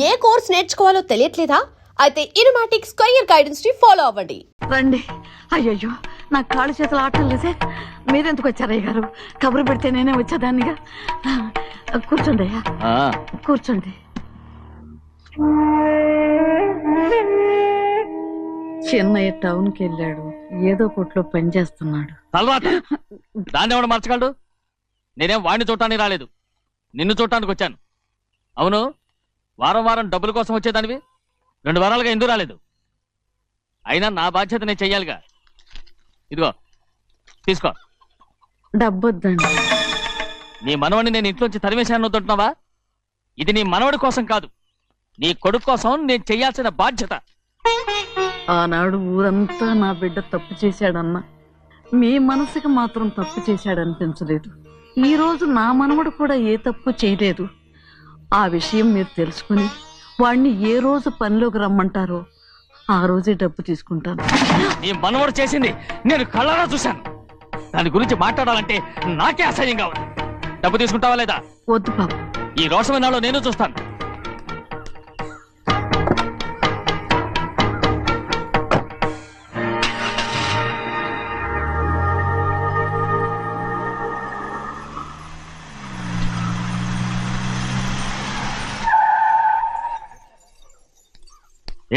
ఏ course నేర్చుకోవాలో తెలియట్లేదా? అయితే ఇనుమాటిక్ square guidance ని follow అవ్వండి. రండి. అయ్యయ్యో, నా కాళ్ళు చేతులు ఆటలేసే. మీరెందుకు వచ్చారయ్య గారు? కబురు పెడితే నేనే వచ్చేదాన్నిగా. కూర్చోండి అయ్యా, కూర్చోండి. చిన్నయ్య టౌన్కి వెళ్ళాడు, ఏదో కొట్లో పని చేస్తున్నాడు. దాన్ని ఎవడు మర్చగలడు? నేనేం వాడిని చూడటానికి రాలేదు, నిన్ను చూడటానికి వచ్చాను. అవును, వారం వారం డబ్బుల కోసం వచ్చేదానివి 2 వారాలుగా ఎందుకు రాలేదు? అయినా నా బాధ్యత నేను చెయ్యాలిగా. ఇదిగో తీసుకో. డబ్బొద్దండి. నీ మనవడిని నేను ఇంట్లోంచి తరిమేశాను వద్దంటున్నావా? ఇది నీ మనవడి కోసం కాదు, నీ కొడుకు కోసం నేను చెయ్యాల్సిన బాధ్యత. ఆనాడు ఊరంతా నా బిడ్డ తప్పు చేశాడన్నా, మీ మనసుకి మాత్రం తప్పు చేశాడనిపించలేదు. ఈ రోజు నా మనవడు కూడా ఏ తప్పు చేయలేదు. ఆ విషయం మీరు తెలుసుకుని వాణ్ణి ఏ రోజు పనిలోకి రమ్మంటారో ఆ రోజే డబ్బు తీసుకుంటాను. నీ మనవడు చేసింది నేను కళ్ళారా చూశాను. దాని గురించి మాట్లాడాలంటే నాకే అసహ్యంగా ఉంది. డబ్బు తీసుకుంటావా లేదా? వద్దు బాబు, ఈ రోషమైనాలో నేను చూస్తాను.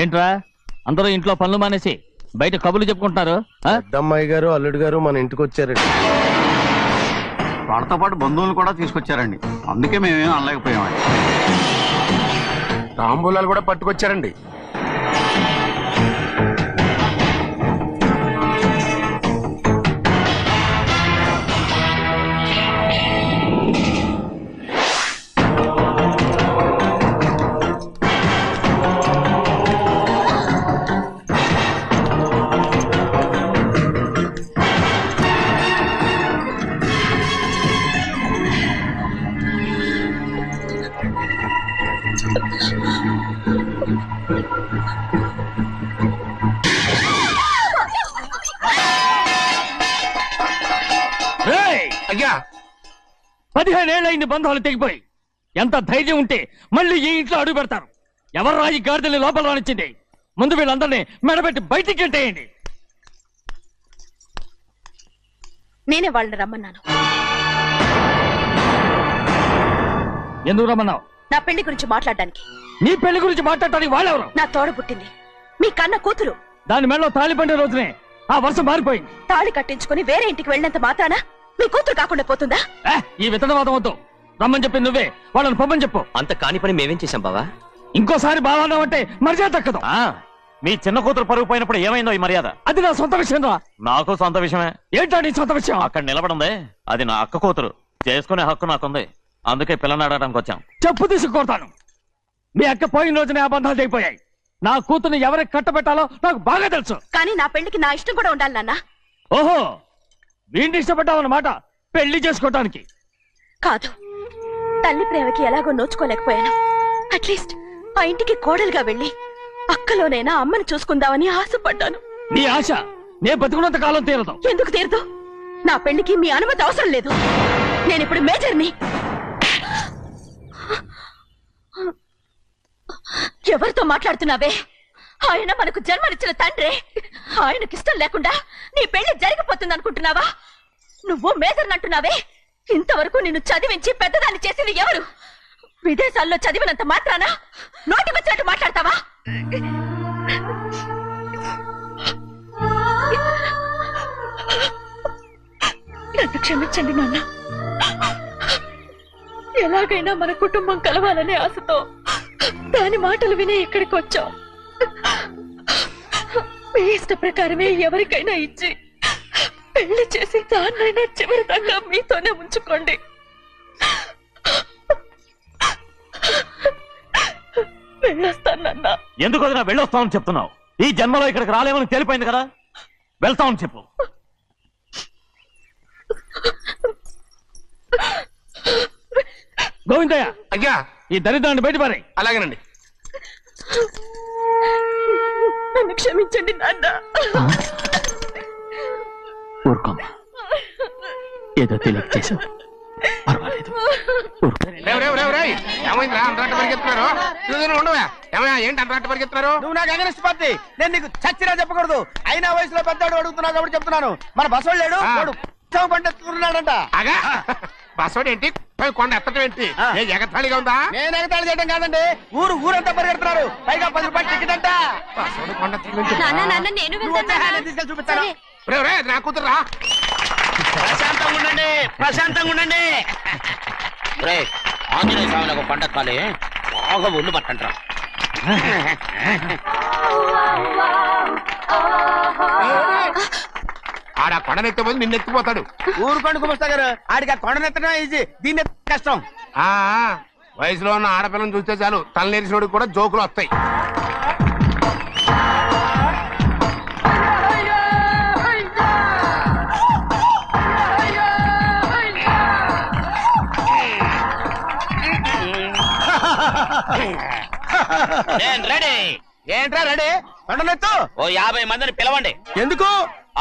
ఏంట్రా అందరూ ఇంట్లో పనులు మానేసి బయట కబుర్లు చెప్పుకుంటున్నారు? పెద్దమ్మాయి గారు అల్లుడు గారు మన ఇంటికి వచ్చారండి. వాళ్ళతో పాటు బంధువులు కూడా తీసుకొచ్చారండి, అందుకే మేమేం అనలేకపోయామండి. తాంబూలాలు కూడా పట్టుకొచ్చారండి. అయ్యా, 15 ఏళ్ళైంది బంధాలు తెగిపోయి. ఎంత ధైర్యం ఉంటే మళ్ళీ ఈ ఇంట్లో అడుగు పెడతారు? ఎవర్రా ఈ గాడిదల్ని లోపల రానిచ్చింది? ముందు వీళ్ళందరినీ మెడబెట్టి బయటికి గెంటేయండి. నేనే వాళ్ళని రమ్మన్నాను. ఎందుకు రమ్మన్నావు? నా పెళ్లి గురించి మాట్లాడడానికి. నీ పెళ్లి గురించి మాట్లాడటానికి వాళ్ళెవరు? నా తోడ పుట్టింది, మీ కన్న కూతురు. దాని మెడలో తాళి పండే రోజునే ఆ వర్షం మారిపోయింది. తాళి కట్టించుకుని వేరే ఇంటికి వెళ్ళినంత మాత్రాన మీ కూతురు కాకుండా పోతుందా? ఈ విత్తనవాదం వద్దు. రమ్మని చెప్పి నువ్వే వాళ్ళని పొమ్మని చెప్పు. అంత కాని పని మేమేం చేశాం బావా? ఇంకోసారి బావాన్నావంటే మర్యాద దక్కదు. మీ చిన్న కూతురు పరుగు పోయినప్పుడు ఏమైందో ఈ మర్యాద? అది నా సొంత విషయం రా. నాకు సొంత విషయమే. ఏంటా నీ సొంత విషయం? అక్కడ నిలబడిందే అది నా అక్క కూతురు, చేసుకునే హక్కు నాకుంది. అందుకే పిల్లని అడగడానికి వచ్చాం. చెప్పు తీసుకొడతాను. మీ అక్క పోయిన రోజునే ఆ బంధాలు తెగిపోయాయి. నా కూతుర్ని ఎవరికి కట్టబెట్టాలో నాకు బాగా తెలుసు. కానీ నా పెళ్లికి నా ఇష్టం కూడా ఉండాలి నాన్న. ఓహో, వీడిని ఇష్టపడ్డావన్నమాట పెళ్లి చేసుకోవటానికి? కాదు, తల్లి ప్రేమకి ఎలాగో నోచుకోలేకపోయాను. అట్లీస్ట్ ఆ ఇంటికి కోడలుగా వెళ్ళి అక్కలోనైనా అమ్మని చూసుకుందామని ఆశపడ్డాను. నీ ఆశ నే బతుకున్నంత కాలం తీరదు. ఎందుకు తీరదు? నా పెళ్లికి మీ అనుమతి అవసరం లేదు. నేనిప్పుడు మేజర్ని. ఎవరితో మాట్లాడుతున్నావే? ఆయన మనకు జన్మనిచ్చిన తండ్రి. ఆయనకిష్టం లేకుండా నీ పెళ్లి జరిగిపోతుంది అనుకుంటున్నావా? నువ్వు మేజర్ అంటున్నావే. ఇంతవరకు నిన్ను చదివించి పెద్దదాన్ని చేసింది ఎవరు? విదేశాల్లో చదివినంత మాత్రాన నోటి వచ్చినట్టు మాట్లాడతావా? నన్ను క్షమించండి నాన్న. ఎలాగైనా మన కుటుంబం కలవాలనే ఆశతో దాని మాటలు వినే ఇక్కడికి వచ్చాం. మీ ఇష్ట ప్రకారమే ఎవరికైనా ఇచ్చి పెళ్లి చేసి దాన్నైనా చివరి దాకా మీతోనే ఉంచుకోండి. వెళ్ళొస్తానన్నా. ఎందుకు వదినా వెళ్ళొస్తామని చెప్తున్నావు? ఈ జన్మలో ఇక్కడికి రాలేమని తెలిపోయింది కదా, వెళ్తామని చెప్పు. గోవిందయ్య, అయ్యా, ఈ దరిద్రాన్ని బయటపడే. అలాగేనండి. నన్ను క్షమించండి నాన్న. ఊరుకోమ్మా, ఏదో తెలియక చేశావు. ఏమైందిరా అంతరాట పరిగెత్తున్నారు? ఉండవా ఏమయ్యా, ఏంటి అంతరాట పరిగెత్తున్నారు? నువ్వు నాకు అగనిస్ట్ పార్టీ, నేను నీకు చచ్చినా చెప్పకూడదు. అయినా వయసులో పెద్దవాడు అడుగుతున్నావు కాబట్టి చెప్తున్నాను. మన బసవాడు లేడు, వాడు పండిస్తున్నాడంట. అగా బస్సోడు ఏంటి, కొండ ఎత్తడం ఏంటి? ఏ ఎగతాళిగా ఉందా? నేను ఎగతాళి చేయడం కాదండి, ఊరంతా పరిగెడుతున్నారు. పైగా 10 రూపాయలు టికెట్ అంట. బస్సోడు కొండ ఎత్తడం నాన్న నాన్న నేను నువ్వు వచ్చే వెళ్తాను హ్యాండ్ తీసుకెళ్ళి చూపిస్తాను. నా కూతురా. ప్రశాంతంగా ఉండండి, ప్రశాంతంగా ఉండండి. ఆంజనేయ స్వామిని ఒక పంట కాలే బాగా ఒళ్ళు పట్టంటారా. ఆడ కొండనెత్తే నిన్ను ఎత్తిపోతాడు. ఊరు కొండకు వస్తా గారు, ఆడికి ఆ కొండనెత్తడం ఈజీ, దీన్ని కష్టం. ఆ వయసులో ఉన్న ఆడపిల్లని చూస్తే చాలు తలనేరిసినోడికి కూడా జోకులు వస్తాయి. నేను రెడీ. ఏంట్రా రెడీ? కొండనెత్తు. ఓ 50 మందిని పిలవండి. ఎందుకు?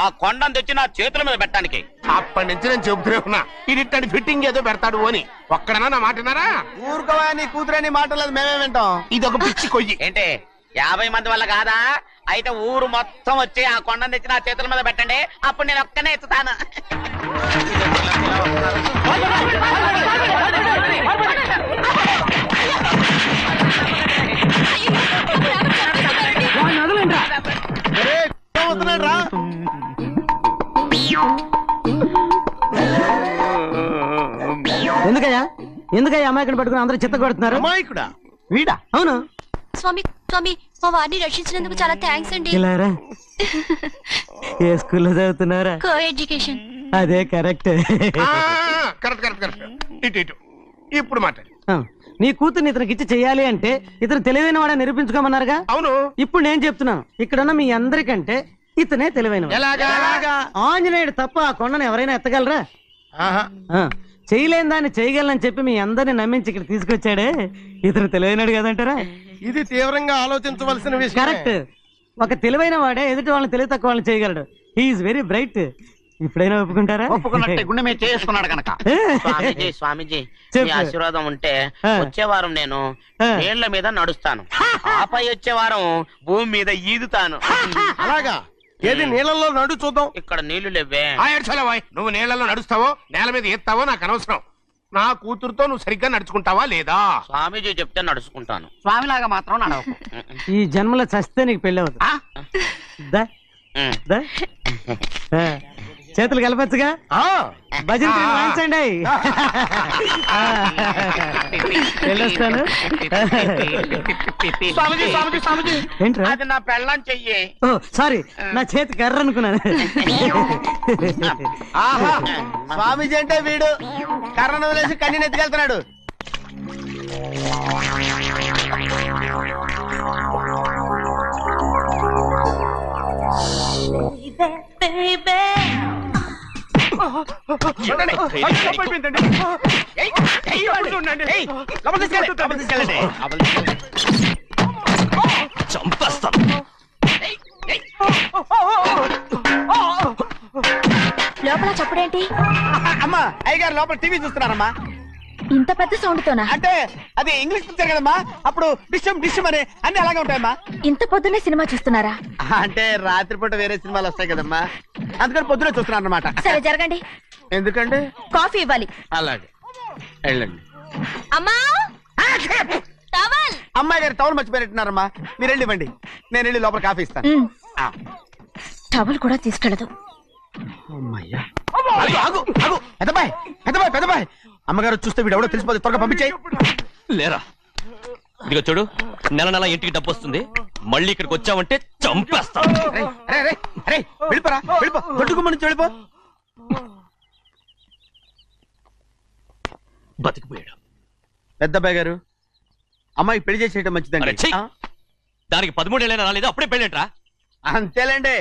ఆ కొండను తెచ్చి నా చేతుల మీద పెట్టడానికి. అప్పటి నుంచి నేను చెబుతూనే ఉన్నా, ఇది ఇట్టని ఫిట్టింగ్ ఏదో పెడతాడు అని. ఒక్కడనా నా మాట విన్నారా? ఊరుకోవా, నీ కూతురని మాటలేదు, మేమే వింటాం. ఇది ఒక పిచ్చి కొయ్యి. ఏంటి 50 మంది వల్ల కాదా? అయితే ఊరు మొత్తం వచ్చి ఆ కొండను తెచ్చి నా చేతుల మీద పెట్టండి, అప్పుడు నేను ఒక్కనే ఎత్తుతాను. వస్తున్నాడు రా. ఎందుకయ్యా అమాయకుని పట్టుకుని అందరూ చిత్త కొడుతున్నారు? అమాయకుడా? వీడా? అవును. స్వామి స్వామి మా వారిని రక్షించినందుకు చాలా థ్యాంక్స్ అండి. ఇలారా ఏ స్కూల్లో చదువుతున్నారా? Coeducation. అదే కరెక్ట్. Correct correct correct. ఇటు ఇటు ఇప్పుడు మాట్లాడు. నీ కూతుర్ని ఇతనికి ఇచ్చి చెయ్యాలి అంటే ఇతను తెలివైన వాడని నిరూపించుకోమన్నారుగా. అవును. ఇప్పుడు నేను చెప్తున్నాను, ఇక్కడున్న మీ అందరికంటే ఇతనే తెలివైన. ఎలాగా? ఆంజనేయుడు తప్ప ఆ కొండను ఎవరైనా ఎత్తగలరా? చేయలేని దాన్ని చేయగలనని చెప్పి మీ అందరిని నమ్మించి ఇక్కడ తీసుకొచ్చాడే, ఇతను తెలివైనడు కదంటారా? ఇది తీవ్రంగా ఆలోచించవలసిన విషయం. కరెక్ట్. ఒక తెలివైన వాడే ఎదుటి వాళ్ళని తెలివి తక్కువ వాళ్ళని చేయగలడు. He is very bright. ఇప్పుడైనా ఒప్పుకుంటారా? ఒప్పుకున్నట్టే గుండె మీద చేసుకున్నాడు కనుక. స్వామీజీ స్వామీజీ చెప్పు. మీ ఆశీర్వాదం ఉంటే వచ్చే వారం నేను నీళ్ల మీద నడుస్తాను, ఆపై వచ్చే వారం భూమి మీద ఈదుతాను. అలాగా? ఏది నీళ్ళల్లో నడు చూద్దాం. ఇక్కడ నీళ్లు లేవే. నువ్వు నీళ్లలో నడుస్తావో నేల మీద ఎత్తావో నాకు అనవసరం. నా కూతురుతో నువ్వు సరిగ్గా నడుచుకుంటావా లేదా? స్వామీజీ చెప్తే నడుచుకుంటాను. స్వామిలాగా మాత్రం నడవకు. ఈ జన్మలో చస్తే నీకు పెళ్ళి అవుతుంది. దా, దా. చేతులు కలపచ్చుగా. భజన తీరు వాయించండి. వెళ్ళొస్తాను. స్వామీజీ స్వామీజీ స్వామీజీ ఏంట్రా? అది నా పెళ్ళం చెయ్యి. ఓ సారీ, నా చేతి కర్ర అనుకున్నాను. ఆహా, స్వామీజీ అంటే వీడు కర్రను వదిలేసి కన్నీని ఎత్తుకెళ్తున్నాడు. చంపేస్తాను. లోపల చప్పుడేంటి? అమ్మా, అయ్యగారు లోపల టీవీ చూస్తున్నారమ్మా. ఇంత పెద్ద సౌండ్ తోనా? అంటే అది ఇంగ్లీష్ పిక్చర్ కదమ్మా, అప్పుడు డిషమ్ డిషమ్ అని అన్ని అలాగే ఉంటాయమ్మా. ఇంత పొద్దున్నే సినిమా చూస్తున్నారా? అంటే రాత్రిపూట వేరే సినిమాలు వస్తాయి కదమ్మా, అందుకని పొద్దునే చూస్తున్నాను అనమాట. సరే జరగండి. ఎందుకంటే కాఫీ ఇవ్వాలి. అలాగే వెళ్ళండి. అమ్మా టవల్. అమ్మాయి గారు టౌన్ మర్చిపోయినట్టున్నారమ్మా, మీరు వెళ్ళి ఇవ్వండి, నేను వెళ్ళి లోపల కాఫీ ఇస్తాను. టవల్ కూడా తీసుకెళ్ళదు. అమ్మయ్యా. ఆగు, ఆగు. పెద్దబాయ్ పెద్దబాయ్ పెద్దబాయ్, అమ్మగారు చూస్తే వీడు ఎవడో తెలిసిపోతే త్వరగా పంపించాయి. లేరా, ఇదిగో చూడు, నెల నెల ఇంటికి డబ్బు వస్తుంది, మళ్ళీ ఇక్కడికి వచ్చావంటే చంపేస్తా. వెళ్ళిపోరా, వెళ్ళిపో, దొడ్డుకుమ్మ నుంచి వెళ్ళిపో. బతికిపోయాడు. పెద్దబాయ్ గారు, అమ్మాయి పెళ్లి చేసేయటం మంచిదండి. అరే, ఛీ! దానికి 13 ఏళ్ళైనా రాలేదు, అప్పుడే పెళ్ళేంట్రా? అంతేలేండి,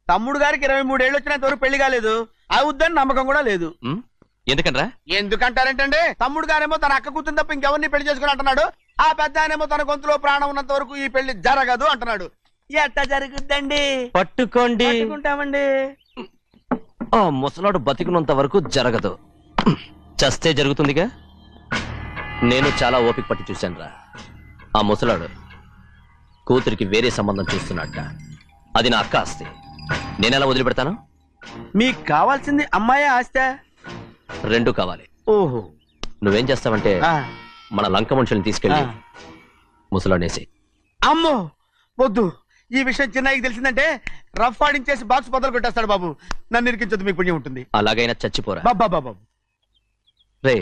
తమ్ముడు గారికి 23 ఏళ్ళు వచ్చినంత వరకు పెళ్లి కాలేదు, అవుద్దని నమ్మకం కూడా లేదు. ఎందుకనరా? ఎందుకంటారేంటండి, తమ్ముడు గారేమో తన అక్క కూతురు తప్ప ఇంకెవరిని పెళ్లి చేసుకుని అంటున్నాడు, ఆ పెద్ద ఆయనేమో తన గొంతులో ప్రాణం ఉన్నంత వరకు ఈ పెళ్లి జరగదు అంటున్నాడు. ఎట్ట జరుగుద్దండి? పట్టుకోండి. పట్టుకుంటామండి. ఆ ముసలాడు బతికినంత వరకు జరగదు. చస్తే జరుగుతుందిగా. నేను చాలా ఓపిక పట్టి చూశానురా. ఆ ముసలాడు కూతురికి వేరే సంబంధం చూస్తున్నట్ట. అది నా అక్క ఆస్తి. నేనెలా వదిలిపెడతాను? మీకు కావాల్సింది అమ్మాయే ఆస్తా? రెండు కావాలి. ఓహో. నువ్వేం చేస్తావంటే మన లంక మనుషుల్ని తీసుకెళ్ళి ముసలాడేసి. అమ్మో వద్దు, ఈ విషయం చిన్నయ్యకి తెలిసిందంటే రఫ్ ఆడించేసి బాక్స్ బదులు కొట్టేస్తాడు బాబు. నన్ను ఇరికించొద్దు, మీకు పుణ్యం ఉంటుంది. అలాగైనా చచ్చిపోరా. బాబా రే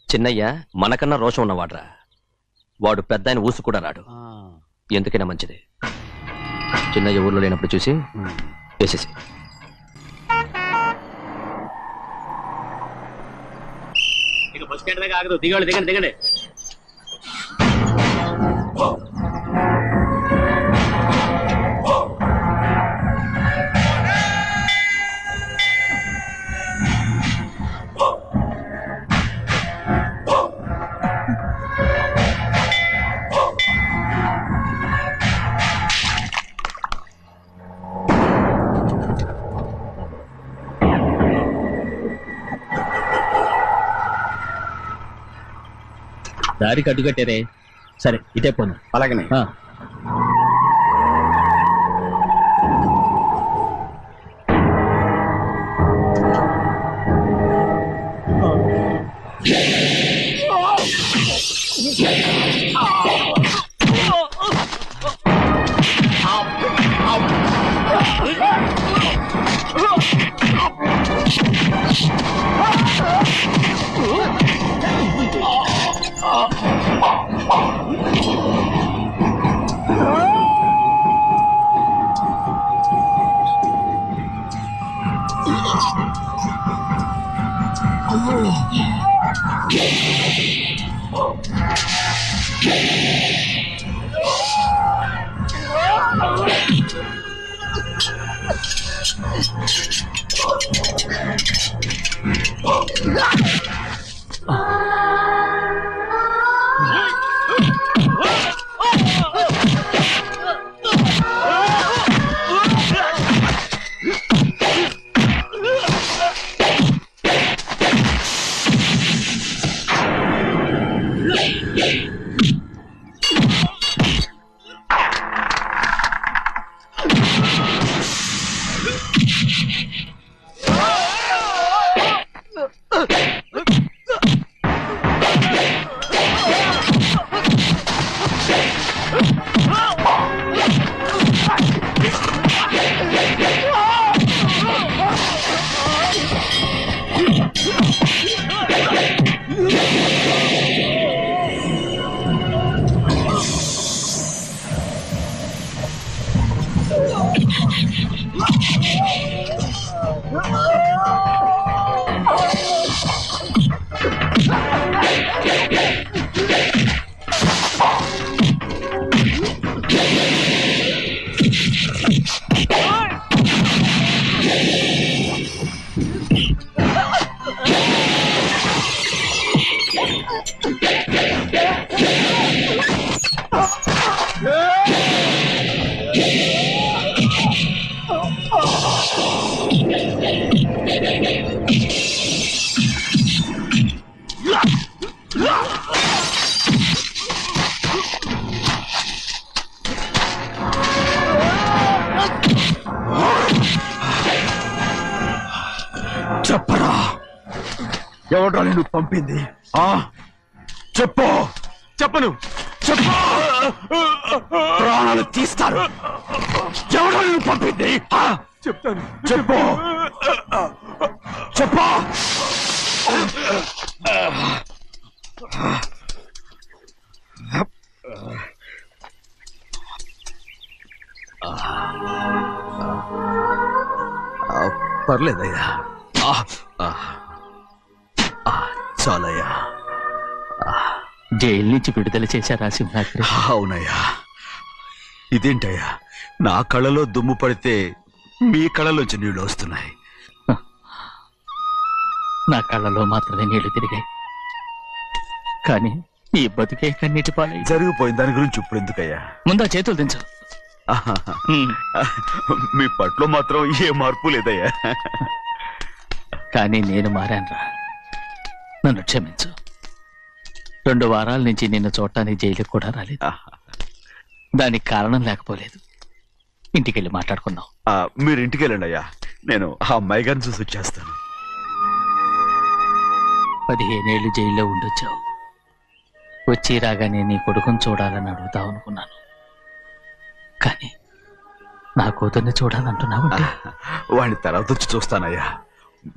చిన్నయ్య మనకన్నా రోషం ఉన్నవాడ్రా. వాడు పెద్ద ఆయన ఊసు కూడా రాడు. ఎందుకైనా మంచిది చిన్నయ్య ఊర్లో లేనప్పుడు చూసి వేసేసి. దిగండి. దారికి అడ్డుకట్టారే. సరే ఇటే పోను. అలాగనే. చెప్పరా, ఎవడ్రా నిన్ను పంపింది? చెప్పు. చెప్పను. చెప్పు. ప్రాణాలు తీస్తారు. ఎవడ్రా నిన్ను పంపింది? చెప్తాను. చెప్పు. చెప్పు. పర్లేదయ్యా, చాలయ్యా. జైలు నుంచి విడుదల చేశారా సింహాద్రి? అవునయ్యా. ఇదేంటయ్యా, నా కళ్ళలో దుమ్ము పడితే మీ కళ్ళలోంచి నీళ్లు వస్తున్నాయి. నా కళ్ళలో మాత్రమే నీళ్లు తిరిగాయి, కానీ ఈ బతుకే కన్నీటి పాలై జరిగిపోయింది. దాని గురించి ఇప్పుడు ఎందుకయ్యా? ముందా చేతులు దించు. మీ పట్ల మాత్రం ఏ మార్పు లేదయ్యా. కానీ నేను మారానురా. నన్ను క్షమించు. 2 వారాల నుంచి నిన్ను చూడటానికి జైలుకి కూడా రాలేదు. దానికి కారణం లేకపోలేదు. ఇంటికెళ్ళి మాట్లాడుకుందాం. మీరు ఇంటికి వెళ్ళండి అయ్యా, నేను ఆ అమ్మాయి గారిని చూసి వచ్చేస్తాను. 15 ఏళ్ళు జైల్లో ఉండొచ్చావు. వచ్చి రాగానే నీ కొడుకుని చూడాలని అడుగుతావు అనుకున్నాను. కానీ నా కూతుర్ని చూడాలంటున్నావు. వాడిని తర్వాత వచ్చి చూస్తానయ్యా,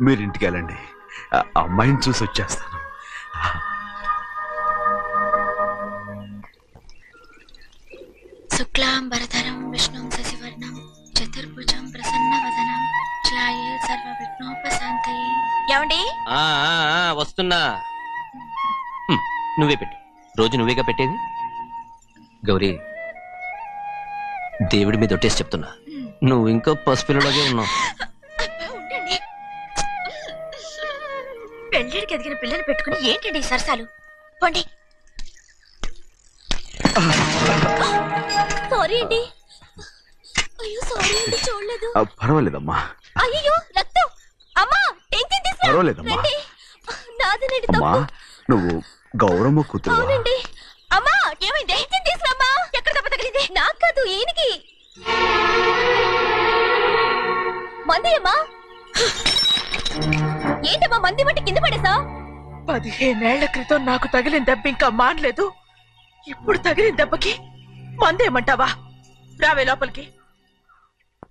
మీరు ఇంటికి వెళ్ళండి, ఆ అమ్మాయిని చూసి వచ్చేస్తాను. శుక్లాంబరధరం విష్ణుం శశివర్ణం చతుర్భుజం ప్రసన్నవదనం ధ్యాయే సర్వవిఘ్నోపశాంతయే. ఏమండి? వస్తున్నా. నువ్వే పెట్టు. రోజు నువ్వేగా పెట్టేది. గౌరీ, దేవుడి మీద ఒట్టేసి చెప్తున్నా, నువ్వు ఇంకా పసిపిల్లలాగే ఉన్నావు. ఉండండి. పెళ్ళిడికి ఎదిగిన పిల్లలు పెట్టుకుని ఏంటండి సరసాలు? పోండి. సారీ అండి. అయ్యో సారీ అండి, చూడలేదు. పర్వాలేదమ్మా. అయ్యో రక్తం. అమ్మా టెన్షన్ తీసుకురా. పర్వాలేదమ్మా. నాదనండి అమ్మా, తప్పు. నువ్వు గౌరమ్మ కూతురు. అవునండి. అమ్మా ఏమైంది? టెన్షన్ తీసుకురామ్మా. ఎక్కడ దెబ్బ తగిలింది? నాకు కాదు, ఈయనకి. మంది అమ్మా. ఏంటమ్మా మంది బట్టి కింద పడేసా? 15 ఏళ్ల క్రితం నాకు తగిలిన దెబ్బ ఇంకా మానలేదు. ఇప్పుడు తగిలిన దెబ్బకి మందేమంటావా? రావే లోపలికి.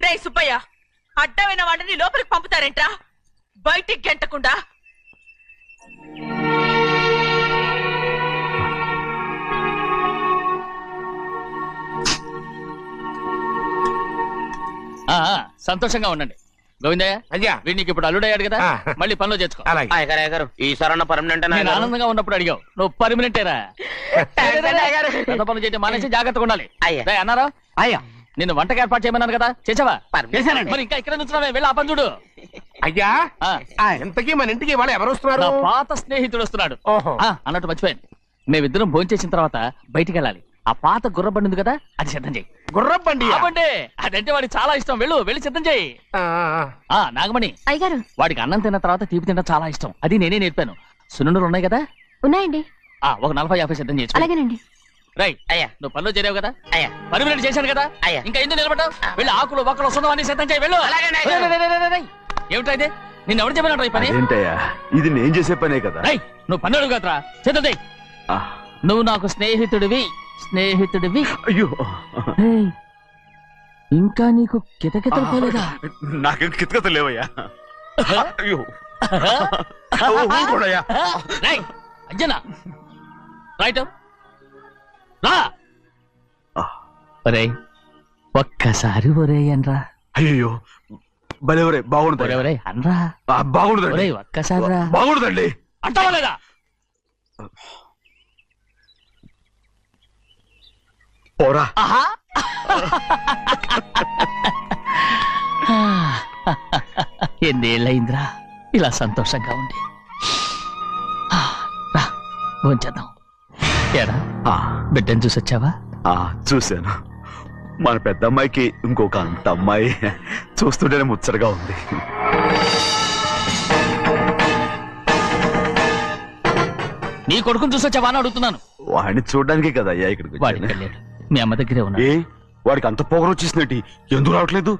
రే సుబ్బయ్య, అడ్డమైన వాడిని లోపలికి పంపుతారేంట్రా? బయటికి గెంటకుండా. సంతోషంగా ఉండండి. గోవిందయ్య, అయ్యా వీడికి ఇప్పుడు అల్లుడయ్యాడు కదా, మళ్ళీ పనిలో చేర్చుకో. అలాగే. ఈసారన్న పర్మనెంట్ నేను ఆనందంగా ఉన్నప్పుడు అడిగావు, నువ్వు పర్మనెంటేరా. పెద్ద పనులు చేయడం మానేసి జాగ్రత్తగా ఉండాలి. అన్నారా? అయ్యా నిన్ను వంటకి ఏర్పాటు చేయమన్నాను కదా, చేసావా? చేశానండి. మరి ఇంకా ఇక్కడ నుంచున్నావే, వెళ్ళి ఆ పని చూడు. అయ్యా ఇంతకీ మన ఇంటికి ఇవాళ ఎవరు వస్తున్నారు? నా పాత స్నేహితుడు వస్తున్నాడు. అన్నట్టు మర్చిపోయాను, మేమిద్దరం భోంచేసిన తర్వాత బయటికి వెళ్ళాలి. ఆ పాత గుర్రబండి ఉంది కదా, అది సిద్ధం చేయి. గుర్రబండి? అదంటే వాడికి చాలా ఇష్టం. వెళ్ళి సిద్ధం చేయి. నాగమణి, అయ్యగారు వాడికి అన్నం తిన్న తర్వాత తీపి తినడం చాలా ఇష్టం. అది నేనే నేర్పాను. సున్నుండలు ఉన్నాయి కదా? ఉన్నాయండి. ఒక 40-50 సిద్ధం చేసి. అలాగేనండి. రైట్. అయ్యా నువ్వు పనిలో చేరావు కదా, అయ్యా పర్మనెంట్ చేశాను కదా, అయ్యా ఇంకా ఎందుకు నిలబడ్డావు? వెళ్ళి ఆకులు ఒక్కలు వస్తుందో అన్ని సిద్ధం చేయి. వెళ్ళు. ఏమిటా ఇది? నిన్ను ఎవరు చెప్పినట్టు ఈ పని? ఏంటయ్యా, ఇది నేను చేసే పనే కదా. నువ్వు పన్నుడు కదరా, సిద్ధం చేయి. నువ్వు నాకు స్నేహితుడివి. అయ్యో, ఇంకా నీకు కితకితలు పోలేదా? నాకేం కితకత లేవయ్యా. అయ్యో ఊరుకోడయ్యా. అంజనా రైట్ రా. ఒరే ఒక్కసారి ఒరే అనరా. అయ్యో భలేవరే, బాగుంటుంది. ఒరే అనరా. బాగుండదండి. ఒక్కసారి రా. బాగుండదండి. అంటావా లేదా? పోరా. ఎన్నేళ్ళయిందిరా ఇలా సంతోషంగా ఉండి. రా భోంచేద్దాం. ఏడా బిడ్డను చూసొచ్చావా? చూశాను. మన పెద్ద అమ్మాయికి ఇంకొక అంత అమ్మాయి. చూస్తుంటేనే ముచ్చటగా ఉంది. నీ కొడుకుని చూసొచ్చావా అని అడుగుతున్నాను. వాడిని చూడడానికి కదా అయ్యా ఇక్కడికి. వాడికి వెళ్ళాడు, మీ అమ్మ దగ్గరే ఉన్నాడు. వాడికి అంత పొగరు వచ్చేసినట్టు ఎందుకు రావట్లేదు?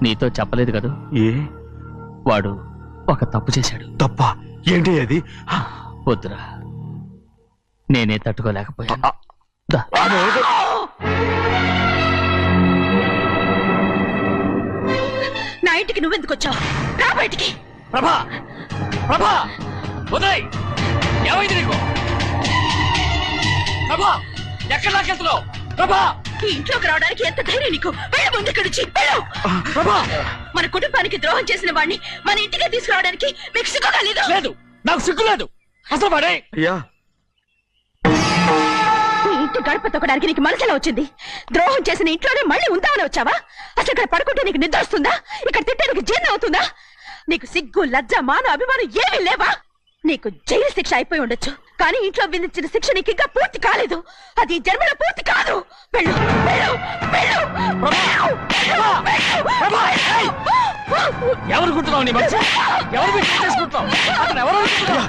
నీతో చెప్పలేదు కదా. వాడు ఒక తప్పు చేశాడు. తప్ప? ఏంటి అది? వద్దురా, నేనే తట్టుకోలేకపోయాను. నా ఇంటికి నువ్వెందుకు వచ్చావు? రా బయటికి. ప్రభా ఉదయ్, ఏమైంది నీకు? ప్రభా ఎక్కడ నాకెళ్తున్నావు? ప్రభా ఈ ఇంట్లోకి రావడానికి ఎంత ధైర్యం నీకు? వెళ్ళ ముందు ఇక్కడి నుంచి వెళ్ళు. మన కుటుంబానికి ద్రోహం చేసిన వాడిని మన ఇంటికి తీసుకురావడానికి మీకు సిగ్గుగా లేదు? లేదు, నాకు సిగ్గు లేదు అసలు. వాడే ఈ ఇంటి గడప తొక్కడానికి నీకు మనసులో వచ్చింది. ద్రోహం చేసిన ఇంట్లోనే మళ్ళీ ఉందామని వచ్చావా? అసలు ఇక్కడ పడుకుంటే నీకు నిద్ర వస్తుందా? ఇక్కడ తింటే నీకు జీర్ణం అవుతుందా? నీకు సిగ్గు, లజ్జ, మాన, అభిమానం ఏమీ లేవా? నీకు జైలు శిక్ష అయిపోయి ఉండొచ్చు, కానీ ఇంట్లో విధించిన శిక్ష నీకు ఇంకా పూర్తి కాలేదు. అది జన్మలో పూర్తి కాదు. వెళ్ళు. ఎవరుకుంటున్నావు నీ మనిషి? ఎవరు మీరు చేసుకుంటున్నావు? అతను ఎవరు అనుకుంటున్నావు?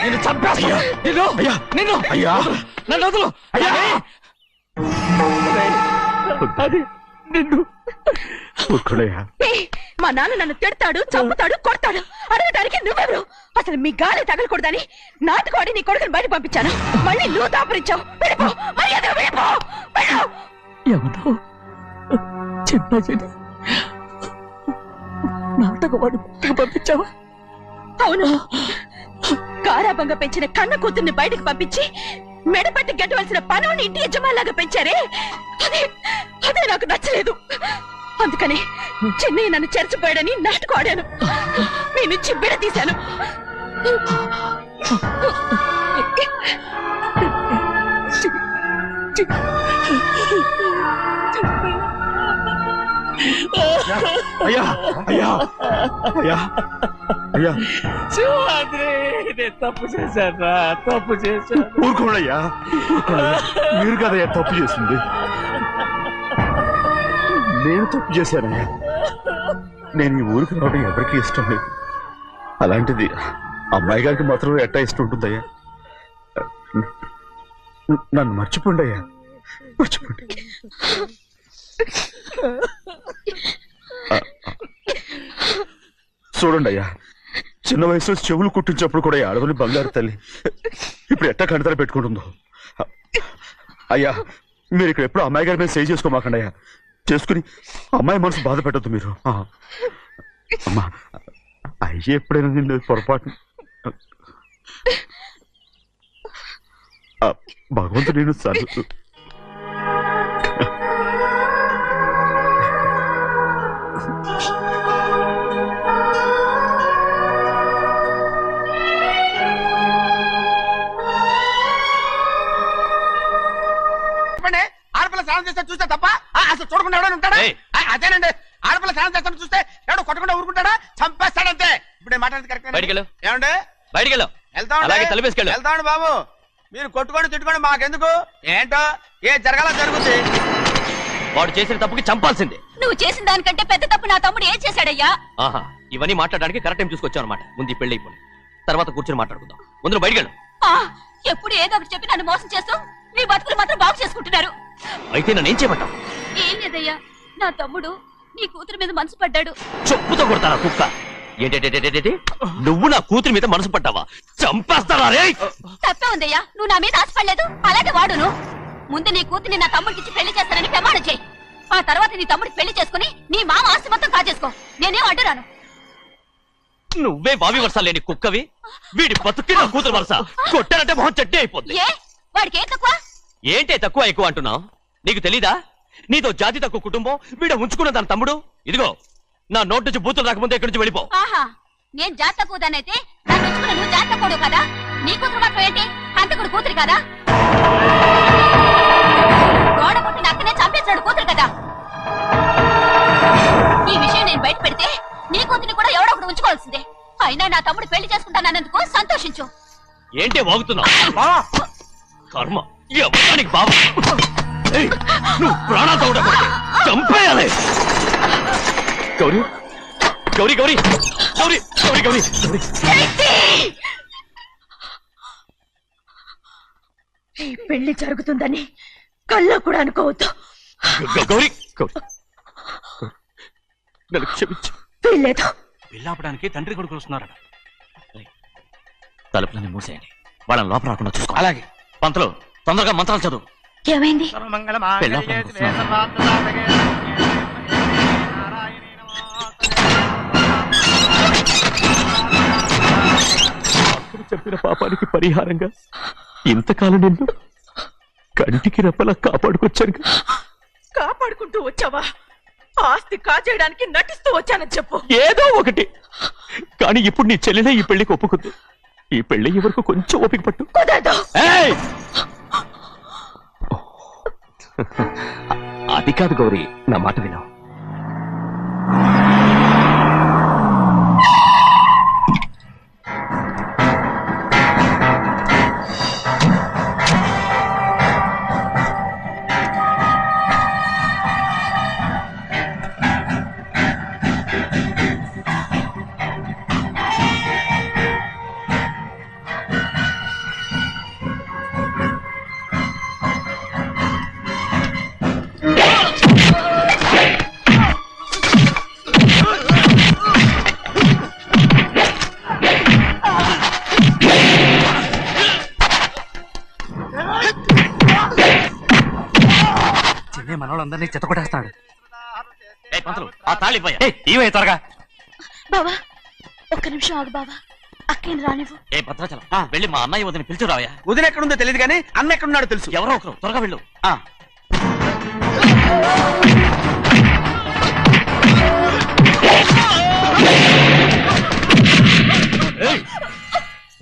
నిన్ను చంపేస్తా. నిన్ను అయ్యా నన్ను వదులు. అయ్యా అది నిన్ను ఊరుకోడయ్యా. ఏయ్, మా నాన్న నన్ను తిడతాడు, చంపుతాడు, కొడతాడు. అడగడానికి నువ్వెవరు? అసలు మీ గాలి తగలకూడదని నాటుకోడి నీ కొడుకుని బయట పంపించాను. మళ్ళీ నువ్వు దాపరించావు. వెళ్ళిపో, మర్యాదగా వెళ్ళిపో, వెళ్ళు. ఎవరో చిన్న నాటకవాడు పంపించావా? అవును, గారాబంగా పెంచిన కన్న కూతుర్ని బయటకు పంపించి మెడపట్టి గెట్టవలసిన పనుని ఇంటి యజమానిలాగా పెంచారే, అదే నాకు నచ్చలేదు. అందుకని చెన్నయ్య నన్ను చెరచిపోయాడని నాటకం ఆడాను. మీ నుంచి విడదీశాను. అయ్యా అయ్యా అయ్యా అయ్యా నేను తప్పు చేశాను, తప్పు చేశాను. ఊరుకోడయ్యా, మీరు కదయ్యా తప్పు చేసింది. నేను తప్పు చేశానయ్యా. నేను ఈ ఊరికి రావడం ఎవరికి ఇష్టం లేదు. అలాంటిది అమ్మాయి గారికి మాత్రం ఎట్టా ఇష్టం ఉంటుందయ్యా. నన్ను మర్చిపోండి అయ్యా, మర్చిపోండి. చూడండి అయ్యా, చిన్న వయసులో చెవులు కుట్టించినప్పుడు కూడా ఆడవని బంగారు తల్లి ఇప్పుడు ఎట్టా కంటతల పెట్టుకుంటుందో. అయ్యా, మీరు ఇక్కడ ఎప్పుడు అమ్మాయి గారి మీద సేవ్ చేసుకోమాకండి అయ్యా. చేసుకుని అమ్మాయి మనసు బాధ పెట్టద్దు మీరు. అమ్మా, అయ్యే ఎప్పుడైనా నిన్ను పొరపాటు భగవంతుడు నేను సర్దు. ఆడపిల్ల స్నానం చేస్తే చూస్తే తప్ప అసలు చూడకుండా ఎవడైనా ఉంటాడా? అదేనండి, ఆడపిల్ల స్నానం చేస్తాను చూస్తే ఎవడో కొట్టకుండా ఊరుకుంటాడా? చంపేస్తాడంతే. ఇప్పుడు మాట్లాడేది కరెక్ట్ ఏమండి? వెళ్తామండి బాబు. మీరు కొట్టుకొని తిట్టుకొని మాకెందుకు? ఏంటో ఏ జరగాలో జరుగుతుంది. వాడు చేసిన తప్పుకి చంపాల్సిందే. నువ్వు చేసిన దానికంటే పెద్ద తప్పు నా తమ్ముడు ఏం చేశాడయ్యా? ఆహా, ఇవన్నీ మాట్లాడడానికి కరెక్ట్ టైం చూసుకొచ్చావు అనమాట. ముందు పెళ్లి అయిపోయి తర్వాత కూర్చొని మాట్లాడుకుందాం. ముందు బయటకెళ్ళు. ఎప్పుడు ఏదో ఒకటి చెప్పి నన్ను మోసం చేస్తూ మీ బతుకులు మాత్రం బాగు చేసుకుంటున్నారు. అయితే నన్ను ఏం చేయమంటావు? ఏం లేదయ్యా, నా తమ్ముడు నీ కూతురు మీద మనసు పడ్డాడు. చెప్పుతో కొడతారా కుక్క? ఏంటంటే నువ్వు నా కూతురి మీద మనసు పడ్డావా? చంపేస్తారా రే? తప్పే ఉందయ్యా, నువ్వు నా మీద ఆశపడలేదు, అలాగే వాడును. ముందు నీ కూతుర్ని నా తమ్ముడికి పెళ్లి చేస్తానని ప్రమాణం చేయి. ఆ తర్వాత నీ తమ్ముడికి పెళ్లి చేసుకుని నీ మామ ఆస్తి మొత్తం కాజేసుకో. నేనేం అడ్డురాను. నువ్వే బావి వరుస లేని కుక్కవి. వీడి బతుక్కి నా కూతురు వరుస. కొట్టానంటే మొహం చెట్టే అయిపోద్ది. వాడికి ఏం తక్కువ? ఏంటే తక్కువ ఎక్కువ అంటున్నావు? నీకు తెలీదా? నీతో జాతి తక్కువ కుటుంబం వీడ ఉంచుకున్న తన తమ్ముడు. ఇదిగో, నా నోటి నుంచి బూతులు రాకముందే ఇక్కడి నుంచి వెళ్ళిపో. ఆహా, నేను జాతి తక్కువదానైతే నన్ను ఉంచుకున్న నువ్వు జాతి తక్కువడు కదా? నీ కూతురు మాత్రం ఏంటి? హంతకుడు కూతురు కదా? గోడ పుట్టిన అక్కనే చంపేశాడు కూతురు కదా? ఈ విషయం నేను బయట పెడితే నీ కూతురిని కూడా ఎవడో ఒకడు ఉంచుకోవాల్సిందే. అయినా నా తమ్ముడు పెళ్లి చేసుకుంటానన్నందుకు సంతోషించు. ఏంటే వాగుతున్నావు? కర్మ, ఎవరికి బాబు నువ్వు ప్రాణాలు తోడకూడదు, చంపేయాలి. గౌరీ గౌరీ గౌరీ గౌరీ గౌరీ గౌరీ ఈ పెళ్లి జరుగుతుందని కల్లో కూడా అనుకోవద్దు. గౌరీ గౌరీ నన్ను క్షమించు. వీల్లేదు. పెళ్ళాపడానికి తండ్రి కొడుకులు వస్తున్నారట. తలుపులని మూసేయండి, వాళ్ళని లోపల రాకుండా చూసుకో. అలాగే. పంతులు, తొందరగా మంత్రాలు చదువు. ఏమైంది? చెప్పిన పాపానికి పరిహారంగా ఇంతకాలం నిన్ను కంటికి రెప్పలా కాపాడుకొచ్చాను. కాపాడుకుంటూ వచ్చావా? ఆస్తి కాజేయడానికి నటిస్తూ వచ్చానని చెప్పు. ఏదో ఒకటి. కానీ ఇప్పుడు నీ చెల్లెలే ఈ పెళ్లికి ఒప్పుకుంది. ఈ పెళ్లి వరకు కొంచెం ఓపిక పట్టు. కుదరదు. అది కాదు గౌరీ, నా మాట విను. అన్నయ్య మనోళ్ళందరినీ చిత్తకొట్టేస్తాడు. ఆ తాళి ఇవే త్వరగా. బావా ఒక్క నిమిషం ఆగు బావా, అక్కేం రానివ్వు. ఏ భద్రాచలం వెళ్ళి మా అన్నయ్య వదిన పిలిచిరావయ్యా. వదిన ఎక్కడుందో తెలియదు కానీ అన్న ఎక్కడున్నాడో తెలుసు. ఎవరో ఒకరు త్వరగా వెళ్ళు.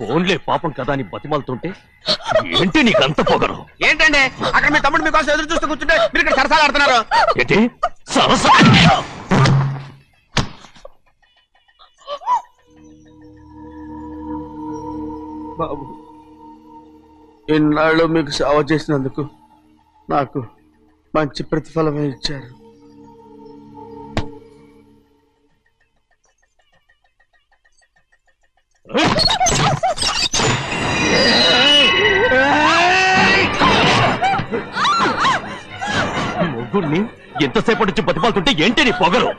ఫోన్లే పాపం కదా అని బతిమాలుతుంటే ఏంటి నీకు అంత పొగరు? ఏంటండి అక్కడ మీ తమ్ముడు మీకోసం ఎదురు చూస్తూ కూర్చుంటే మీరు ఇక్కడ సరసాలు ఆడుతున్నారు. ఏంటి సరసా? బాబు, ఇన్నాళ్ళు మీకు సేవ చేసినందుకు నాకు మంచి ప్రతిఫలమే ఇచ్చారు. మొగ్గుడిని ఎంతసేపటి నుంచి బతిమాలుతుంటే ఏంటి నీ పొగరు?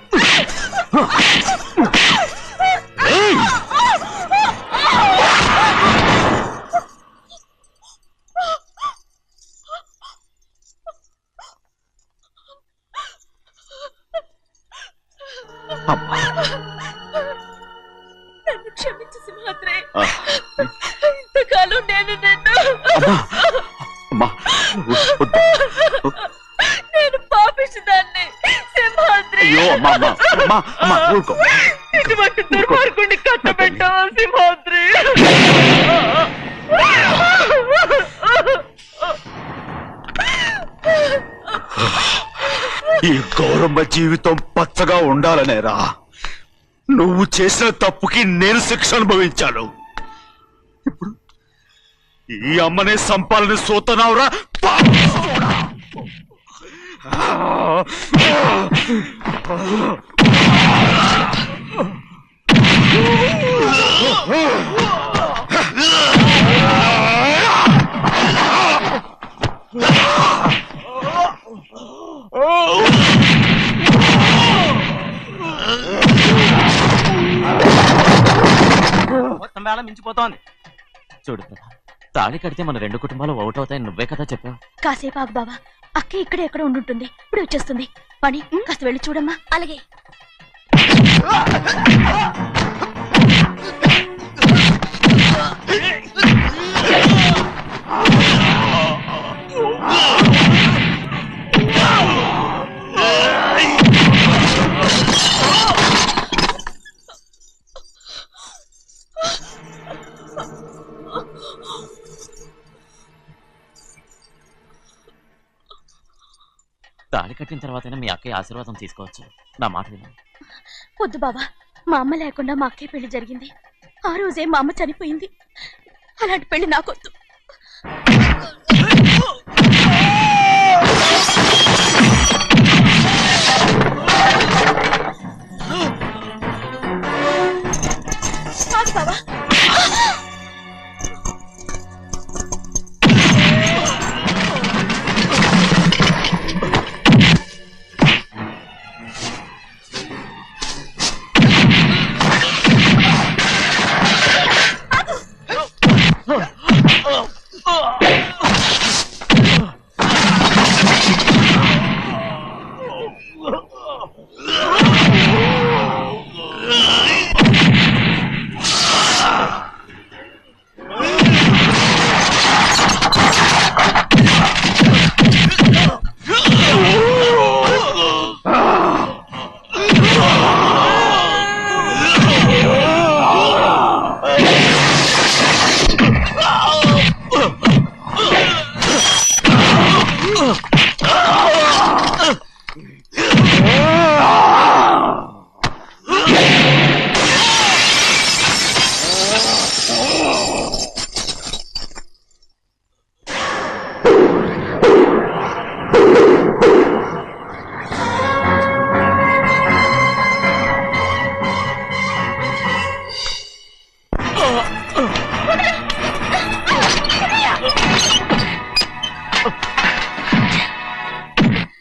నన్ను క్షమించు సింహాద్రి, ఇంతకాలం నేను నేను పాపించదాన్ని సింహాద్రి. ఇటువంటి దుర్మార్గుడిని కట్టబెట్టావా సింహాద్రి? ఈ గౌరమ్మ జీవితం పచ్చగా ఉండాలనేరా నువ్వు చేసిన తప్పుకి నేను శిక్ష అనుభవించాను. ఇప్పుడు ఈ అమ్మనే సంపాలని సోతనావురా. మొత్తం వేళ మించిపోతోంది. చూడు తాళి కడితే మన రెండు కుటుంబాలు అవుతాయని నువ్వే కదా చెప్పావు. కాసేపు ఆగు బావా, అక్క ఇక్కడే ఎక్కడ ఉండుంటుంది, ఇప్పుడు వచ్చేస్తుంది. పని కాస్త వెళ్ళి చూడమ్మా. అలాగే. తాళి కట్టిన తర్వాతైనా మీ అక్కయ్య ఆశీర్వాదం తీసుకోవచ్చు. నా మాట విను. వద్దు బావా, మా అమ్మ లేకుండా మా అక్కయ్య పెళ్లి జరిగింది. ఆ రోజే మా అమ్మ చనిపోయింది. అలాంటి పెళ్లి నాకొద్దు. బావా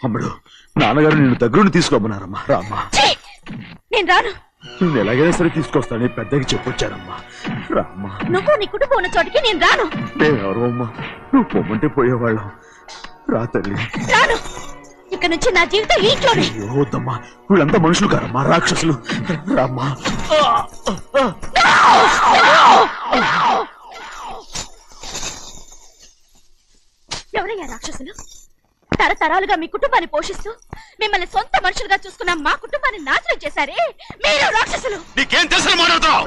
అమ్ముడు, నాన్నగారు నిన్ను దగ్గరుండి తీసుకోమన్నారమ్మా. రామ్మా. నేను రాను. నువ్వు ఎలాగైనా సరే తీసుకొస్తానని పెద్దకి చెప్పొచ్చారమ్మా. రామ్మా. నువ్వు నీ కుటుంబం ఉన్న చోటికి నేను రాను. మేమెవరు అమ్మా, నువ్వు పొమ్మంటే పోయేవాళ్ళం. రా తల్లి. రాను. ఇక నుంచి నా జీవితం ఈ ఇంట్లోనే. అయ్యో వద్దమ్మా, వీళ్ళంతా మనుషులు కారమ్మా, రాక్షసులు. రామ్మా. ఎవరయ్యా రాక్షసులు? తరతరాలుగా మీ కుటుంబాన్ని పోషిస్తూ మిమ్మల్ని సొంత మనుషులుగా చూసుకున్న మా కుటుంబాన్ని నాశనం చేశారే మీరు రాక్షసులు. నీకేం తెలుసు మాట్లాడుతావు?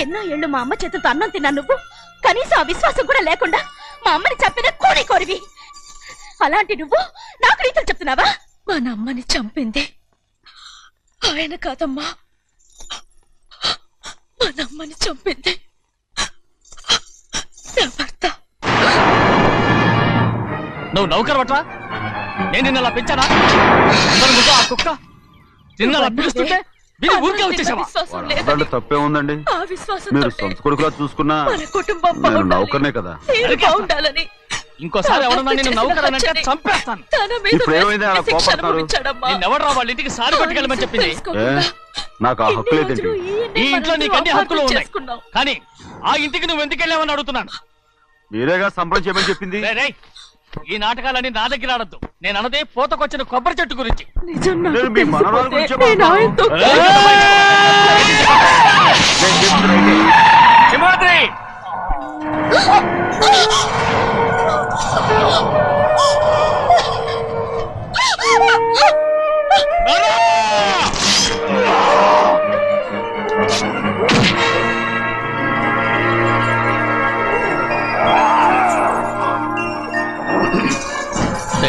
ఎన్నో ఏళ్ళు మా అమ్మ చేతులతో అన్నం తిన్నా నువ్వు కనీసం ఆ విశ్వాసం కూడా లేకుండా మా అమ్మని చంపిన కోడి కోరివి. అలాంటి నువ్వు నాకు రీతులు చెప్తున్నావా? మా అమ్మని చంపింది ఆయన కాదమ్మా, మా అమ్మని చంపింది నా భర్త. నువ్వు నౌకర్ పట్రా? నేను నిన్న అలా పెంచానా? అందరి ముందు ఆ కుక్క నిన్న అలా పిలుస్తుంటే మీరు ఊరికే వచ్చేసావా? విశ్వాసం దాంట్లో లేదని తప్పే ఉందండి. ఆ విశ్వాసం మీరు సొంత కొడుకులా చూసుకున్నా మన కుటుంబం నేను బాగుండాలి, నౌకర్నే కదా. మీరు బాగుండాలని ఇంకోసారి ఎవరన్నా నేను నౌకర్ అని అంటే చంపేస్తాను. తన మీద ఇప్పుడు ఏమైంది అలా శిక్ష కోపడుతున్నారు? అనుభవించాడమ్మా. నిన్నెవడరా వాళ్ళ ఇంటికి సారి పట్టుకెళ్ళమని చెప్పింది? ఏ? నాకు ఆ హక్కు లేదండి. ఈ ఇంట్లో నీకు అన్ని హక్కులు ఉన్నాయి, కానీ ఆ ఇంటికి నువ్వు ఎందుకు వెళ్ళావని అడుగుతున్నాను. మీరేగా సంబరం చేయమని చెప్పింది. రేయ్, రేయ్, ఈ నాటకాలన్నీ నా దగ్గర ఆడద్దు. నేను అన్నదే పోతకొచ్చిన కొబ్బరి చెట్టు గురించి. నిజం నాకు నేను మీ మనవరాలు తెలిసిపోతే గురించే నేను ఆయనతో నేను చెప్తున్నా. సింహాద్రి!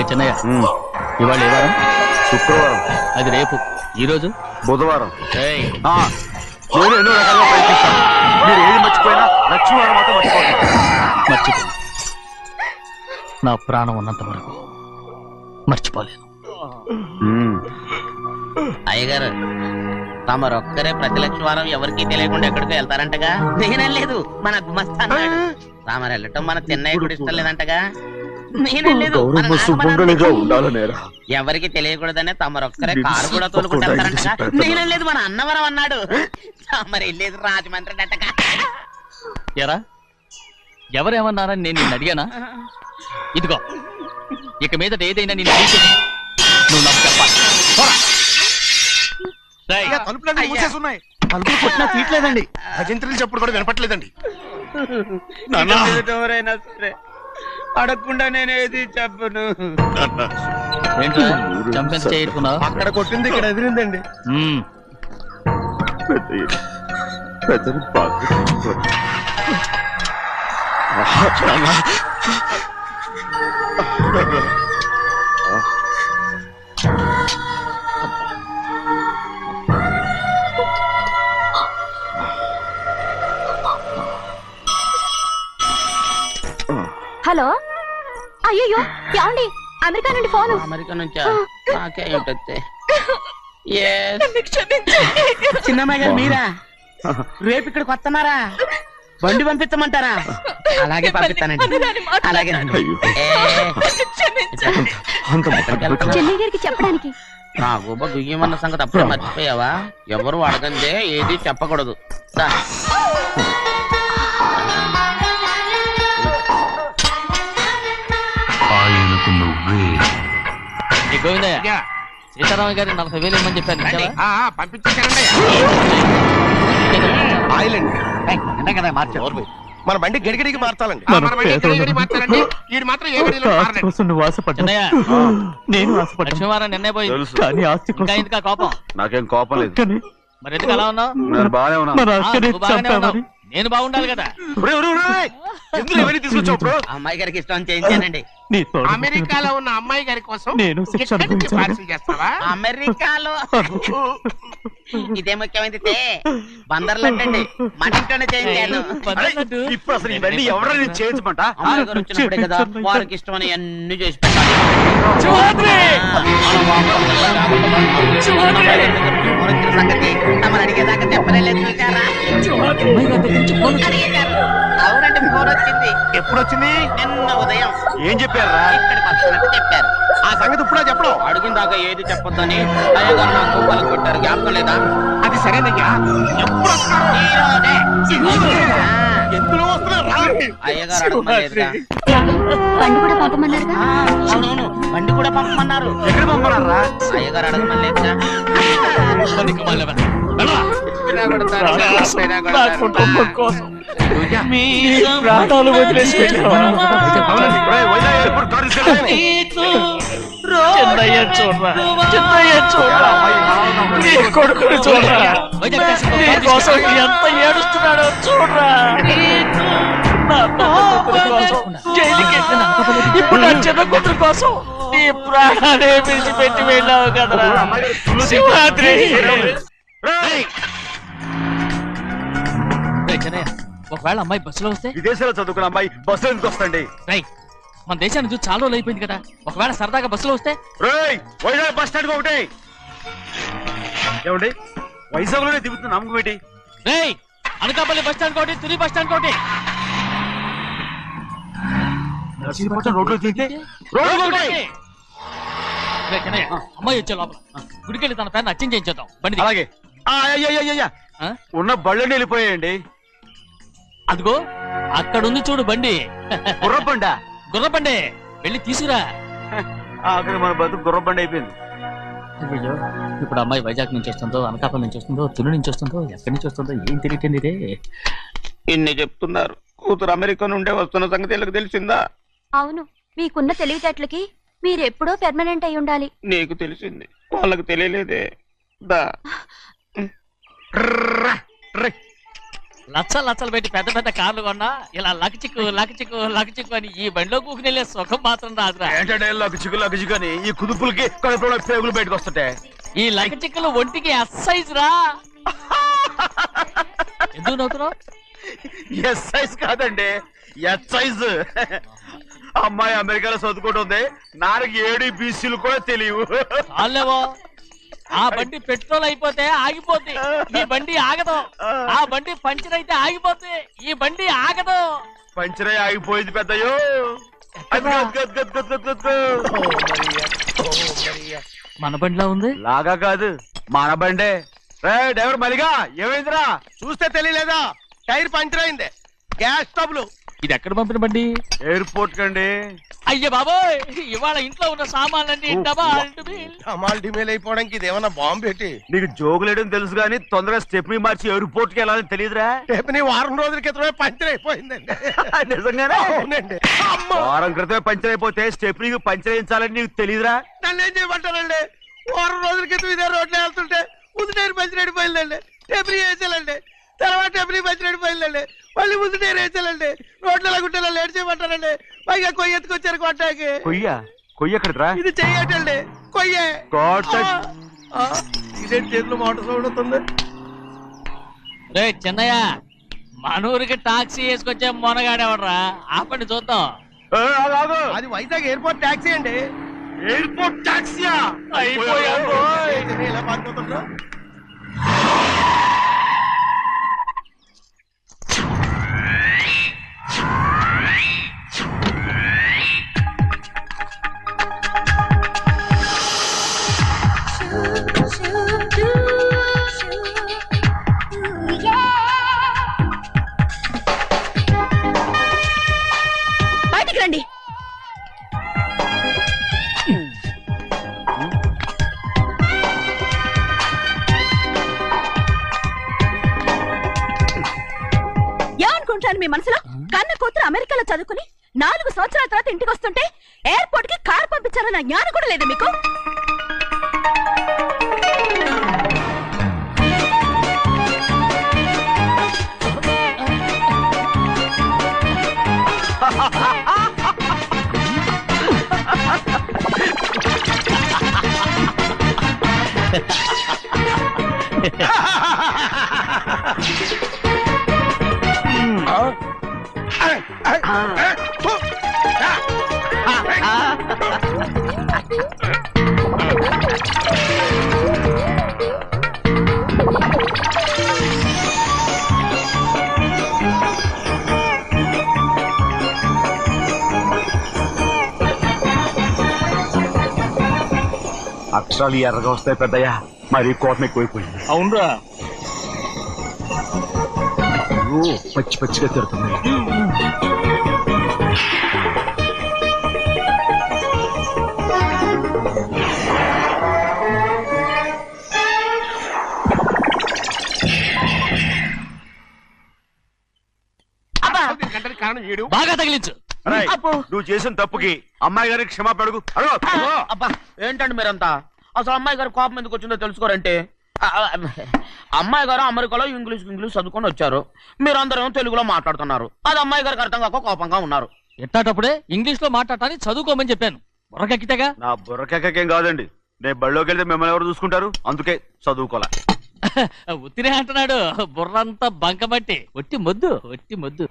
చెన్నయ్య, ఇవాళ ఏ వారం? శుక్రవారం. అది రేపు. ఈ రోజు బుధవారం. ఏయ్, నేను ఎన్నో రకాలుగా ప్రయత్నిస్తాను. మీరు ఏది మర్చిపోయినా లక్ష్మీవారం మాత్రం మర్చిపోతాను. మర్చిపో. నా ప్రాణం ఉన్నంత వరకు మర్చిపోలేను. అయ్యగారు, తమరొక్కరే ప్రతి లక్షవారం ఎవరికి తెలియకుండా ఎక్కడికి వెళ్తారంటగా? నేనలేదు, మన గుమస్తా అన్నాడు. తామరు వెళ్ళటం మన తిన్నయ్య కూడా ఇష్టం లేదంటగా? నేనలేదు, మన శుభ్రంగా ఉండాలనేరా. ఎవరికి తెలియకూడదనే తమరొక్కరే కారు కూడా తోలుకుంటారంటగా? నేనలేదు, మన అన్నవరం అన్నాడు. తమరు వెళ్ళేది రాజమండ్రి అంటగా? ఎరా, ఎవరేమన్నారని నేను నిన్ను అడిగానా? ఇదిగో, ఇక మీద ఏదైనా నేను తీసేసి నువ్వు నాకు చెప్పాలి. పోరా. రేయ్, తలుపులన్నీ మూసేసున్నాయి. తలుపులు కొట్టినా తీయట్లేదండి. భజంత్రులు చెప్పుడు కూడా వినపట్లేదండి. ఎవరైనా సరే అడగకుండా నేనేది చెప్పను. ఏంట్రా చంపెంత చేసుకున్నావు? అక్కడ కొట్టింది ఇక్కడ ఎదిరిందండి. పెద్దలు బాగా హలో, అయ్యో ఏమండి, అమెరికా నుండి ఫోన్. అమెరికా నుంచా? నాకే ఉంటుంది. చిన్నమ్మాయి గారు మీరా? రేపు ఇక్కడికి వస్తున్నారా? బండి పంపించమంటారా? అలాగే పంపిస్తానండి. అలాగే చెన్నై గారికి చెప్పడానికి. నా గోబ గుయ్యమన్న సంగతి అప్పుడే మర్చిపోయావా? ఎవరు అడగందే ఏది చెప్పకూడదు. గోవిందయ్య, సీతారామ గారి 40,000 ఇమ్మని చెప్పాను. పంపించేశానండి. ఆయిల్ అండి కదా మార్చారు. మన బండి గడిగడికి మార్చాలండి. మన బండి ఎక్కడ గడి మార్చారండి? ఈడు మాత్రం ఏ గడిలో మారలేదు. చిన్నయ్య, నేను లక్ష్మీవారం నిన్నే పోయింది. తెలుసు. కానీ ఆస్తి ఇంకా ఎందుకా కోపం? నాకేం కోపం లేదు. మరి ఎందుకు అలా ఉన్నావు? నేను బాగానే ఉన్నాను. నువ్వు బాగానే ఉన్నావు. నేను బాగుండాలి కదా. ఎందుకు ఎవరిని తీసుకొచ్చావు బ్రో? అమ్మాయి గారికి ఇష్టం చేయించానండి. అమెరికాలో ఉన్న అమ్మాయి గారి కోసం నేను శిక్ష ఇక్కడి నుంచి అనుభవించాను. పార్సిల్ చేస్తావా? అమెరికాలో ఇదే ముఖ్యమైనది. బందర్లంటండి మన ఇంట్లోనే చేయించాను. ఇప్పుడు అసలు ఇవన్నీ ఎవరైనా చేయించమంట? అమ్మాయి గారు వచ్చినప్పుడే కదా వారికి ఇష్టమని అన్ని చేసి పెట్టాలి. సంగతి తమరు అడిగేదాకా చెప్పలేదు. చూసారా? అడిగేశారు. అవునండి, ఫోన్ వచ్చింది. ఎప్పుడు వచ్చింది? నిన్న ఉదయం. ఏం చెప్పారా? ఇక్కడికి వస్తున్నట్టు చెప్పారు. ఆ సంగతి ఇప్పుడే చెప్పడం. అడిగిన దాకా ఏది చెప్పొద్దని అయ్యగారు నాకు కొట్టారు. జ్ఞాపకం లేదా? అది సరేనయ్యా. ఎప్పుడు వస్తారు? ఈ రోజే. ఎందులో వస్తున్నా అయ్యగారు అడగమలేదుగా. బండి కూడా పంపమన్నారుగా. అవునవును, బండి కూడా పంపమన్నారు. ఎక్కడ పంపనారా? అయ్యగారు అడగమలేదుగా. నా కుటుంబం కోసం మీ ప్రాణాలు వదిలేసి వెళ్ళావా? చిన్నయ్య చూడరా, చిన్నయ్య చూడరా, నీ కొడుకుని చూడరా, నీ కోసం ఎంత ఏడుస్తున్నాడో చూడరా. నా పెద్ద కూతురు కోసం జైలుకి వెళ్ళిన, ఇప్పుడు నా చిన్న కూతురు కోసం నీ ప్రాణాలే విడిచిపెట్టి వెళ్ళావు కదరా సింహాద్రి. ఒకవేళ అమ్మాయి బస్సులో వస్తే? విదేశాల్లో చదువుకున్న అమ్మాయి బస్సులో ఎందుకు వస్తండి? మన దేశాన్ని చూసి చాలా రోజులు అయిపోయింది కదా, ఒకవేళ సరదాగా బస్సులో వస్తే? వైజాగ్ బస్ స్టాండ్ ఒకటి ఏమండి, వైజాగ్ లోనే దిగుతున్న నమ్మకం ఏంటి? అనకాపల్లి బస్ స్టాండ్ కోటి, తుని బస్ స్టాండ్ కోటి. రోడ్లో దిగితే అమ్మాయి వచ్చే లోపల గుడికెళ్ళి తన పేరుని అచ్చం చేయించేద్దాం బండి. అలాగే. ఉన్న బళ్ళని వెళ్ళిపోయాయండి. అదిగో అక్కడుంది చూడు బండి. గుర్రబండా? గుర్రబండి, వెళ్ళి తీసుకురా. అక్కడ మన బతుకు గుర్రబండి అయిపోయింది. అయ్యో, ఇప్పుడు అమ్మాయి వైజాగ్ నుంచి వస్తుందో, అనకాపల్లి నుంచి వస్తుందో, తుని నుంచి వస్తుందో, ఎక్కడి నుంచి వస్తుందో ఏం తెలియటండి రే. ఇన్ని చెప్తున్నారు, కూతురు అమెరికా నుండే వస్తున్న సంగతి వీళ్ళకి తెలిసిందా? అవును, మీకున్న తెలివితేటలకి మీరెప్పుడో పెర్మనెంట్ అయి ఉండాలి. నీకు తెలిసింది, వాళ్ళకి తెలియలేదే. దా లచ్చలు పెట్టి పెద్ద పెద్ద కార్లు కొన్నా ఇలా లకచిక్కు లకచిక్కు లకచిక్కు అని ఈ బండిలో కూకుని వెళ్ళే సుఖం మాత్రం రాదురా. ఏంటంటే లగచిక్కు అని ఈ కుదుపులకి కడుపులో పేగులు బయటకు వస్తుంటాయి. ఈ లకచిక్కులు ఒంటికి ఎక్సైజ్ రా. ఎందుకు నవ్వుతున్నావు? ఎక్సైజ్ కాదండి, ఎక్సైజ్. అమ్మాయి అమెరికాలో చదువుకుంటుంది, నాకు 7 బీసీలు కూడా తెలియవు. చాలేవో, ఆ బండి పెట్రోల్ అయిపోతే ఆగిపోద్ది, ఈ బండి ఆగదు. ఆ బండి పంచర్ అయితే ఆగిపోద్ది, ఈ బండి ఆగదు. పంచరే ఆగిపోయింది పెద్దయ్యో. మన బండిలా ఉంది. లాగా కాదు, మన బండే. డ్రైవర్ మలిగా ఏమైందిరా? చూస్తే తెలియలేదా? టైర్ పంచర్ అయింది. Gas trouble. ఇది ఎక్కడ పంపిన బండి? ఎయిర్పోర్ట్ కండి. అయ్య బాబోయ్, ఇవాళ ఇంట్లో ఉన్న సామాన్లన్నీ డబాల్ డిమేల్ అయిపోవడానికి ఇదేమన్నా బాంబు పెట్టి? నీకు జోగులేయడం తెలుసు కానీ తొందరగా స్టెప్ని మార్చి ఎయిర్పోర్ట్ కి వెళ్ళాలని తెలియదురా? స్టెప్ని వారం రోజుల క్రితమే పంచర్ అయిపోయిందండి. నిజంగానే? అవునండి. వారం క్రితమే పంచర్ అయిపోతే స్టెప్ని పంచర్ వేయించాలని నీకు తెలియదురా? నన్ను ఏం చేయమంటారండి? వారం రోజుల క్రితం ఇదే రోడ్లో వెళ్తుంటే ముందు టైర్ పంచర్ అయిపోయిందండి. స్టెప్ని వేసాలండి, తర్వాత స్టెప్ని పంచర్ అయిపోయిందండి, మళ్ళీ ముందు టైర్ వేసాలండి. రోడ్లు ఎలాగుంటే లేట్ చేయమంటారండి. పైగా కొయ్య ఎత్తుకొచ్చారు కొట్టాకి. కొయ్య ఎక్కడరా? ఇది చెయ్యటండి, కొయ్యే. ఇదే చేతులు మోటార్ సౌండ్ అవుతుంది. రే చిన్నయ్య, మనూరికి టాక్సీ వేసుకొచ్చే మొనగాడేవడరా, ఆపండి చూద్దాం. అది వైజాగ్ ఎయిర్పోర్ట్ టాక్సీ అండి. ఎయిర్పోర్ట్ టాక్సీయా? ఇలా పారిపోతుండ్రా. బయటికి రండి. ఏమనుకుంటాను మీ మనసులో? కన్న కూతురు అమెరికాలో చదువుకుని 4 సంవత్సరాల తర్వాత ఇంటికి వస్తుంటే ఎయిర్పోర్ట్ కి కార్ పంపించాలన్న జ్ఞానం కూడా లేదా మీకు? అక్షరాలు ఎర్రగా వస్తాయి పెద్దయ్యా, మరి కోపం ఎక్కువైపోయింది. అవునరా, అయ్యో పచ్చి పచ్చిగా తిడుతుంది. దీని గంటకి కారణం ఏడు. బాగా తగిలించు. అరేయ్, నువ్వు చేసిన తప్పుకి అమ్మాయి గారికి క్షమాపణ అడుగు. అడుగు. అబ్బా ఏంటండి మీరంతా? అసలు అమ్మాయి గారు కోపం ఎందుకు వచ్చిందో తెలుసుకోరంటే, అమ్మాయి గారు అమెరికాలో ఇంగ్లీష్ చదువుకొని వచ్చారు, మీరందరూ తెలుగులో మాట్లాడుతున్నారు. అది అమ్మాయి గారికి అర్థం కాక కోపంగా ఉన్నారు. ఎట్టాటప్పుడే ఇంగ్లీష్ లో మాట్లాడటానికి చదువుకోమని చెప్పాను. బుర్రకెక్కితేగా. నా బుర్రకెక్కకేం కాదండి, నేను బళ్ళోకి వెళ్తే మిమ్మల్ని ఎవరు చూసుకుంటారు, అందుకే చదువుకోలే. ఉత్తినే అంటున్నాడు. బుర్రంతా బంకబట్టి ఒట్టి మొద్దు, ఒట్టి మొద్దు.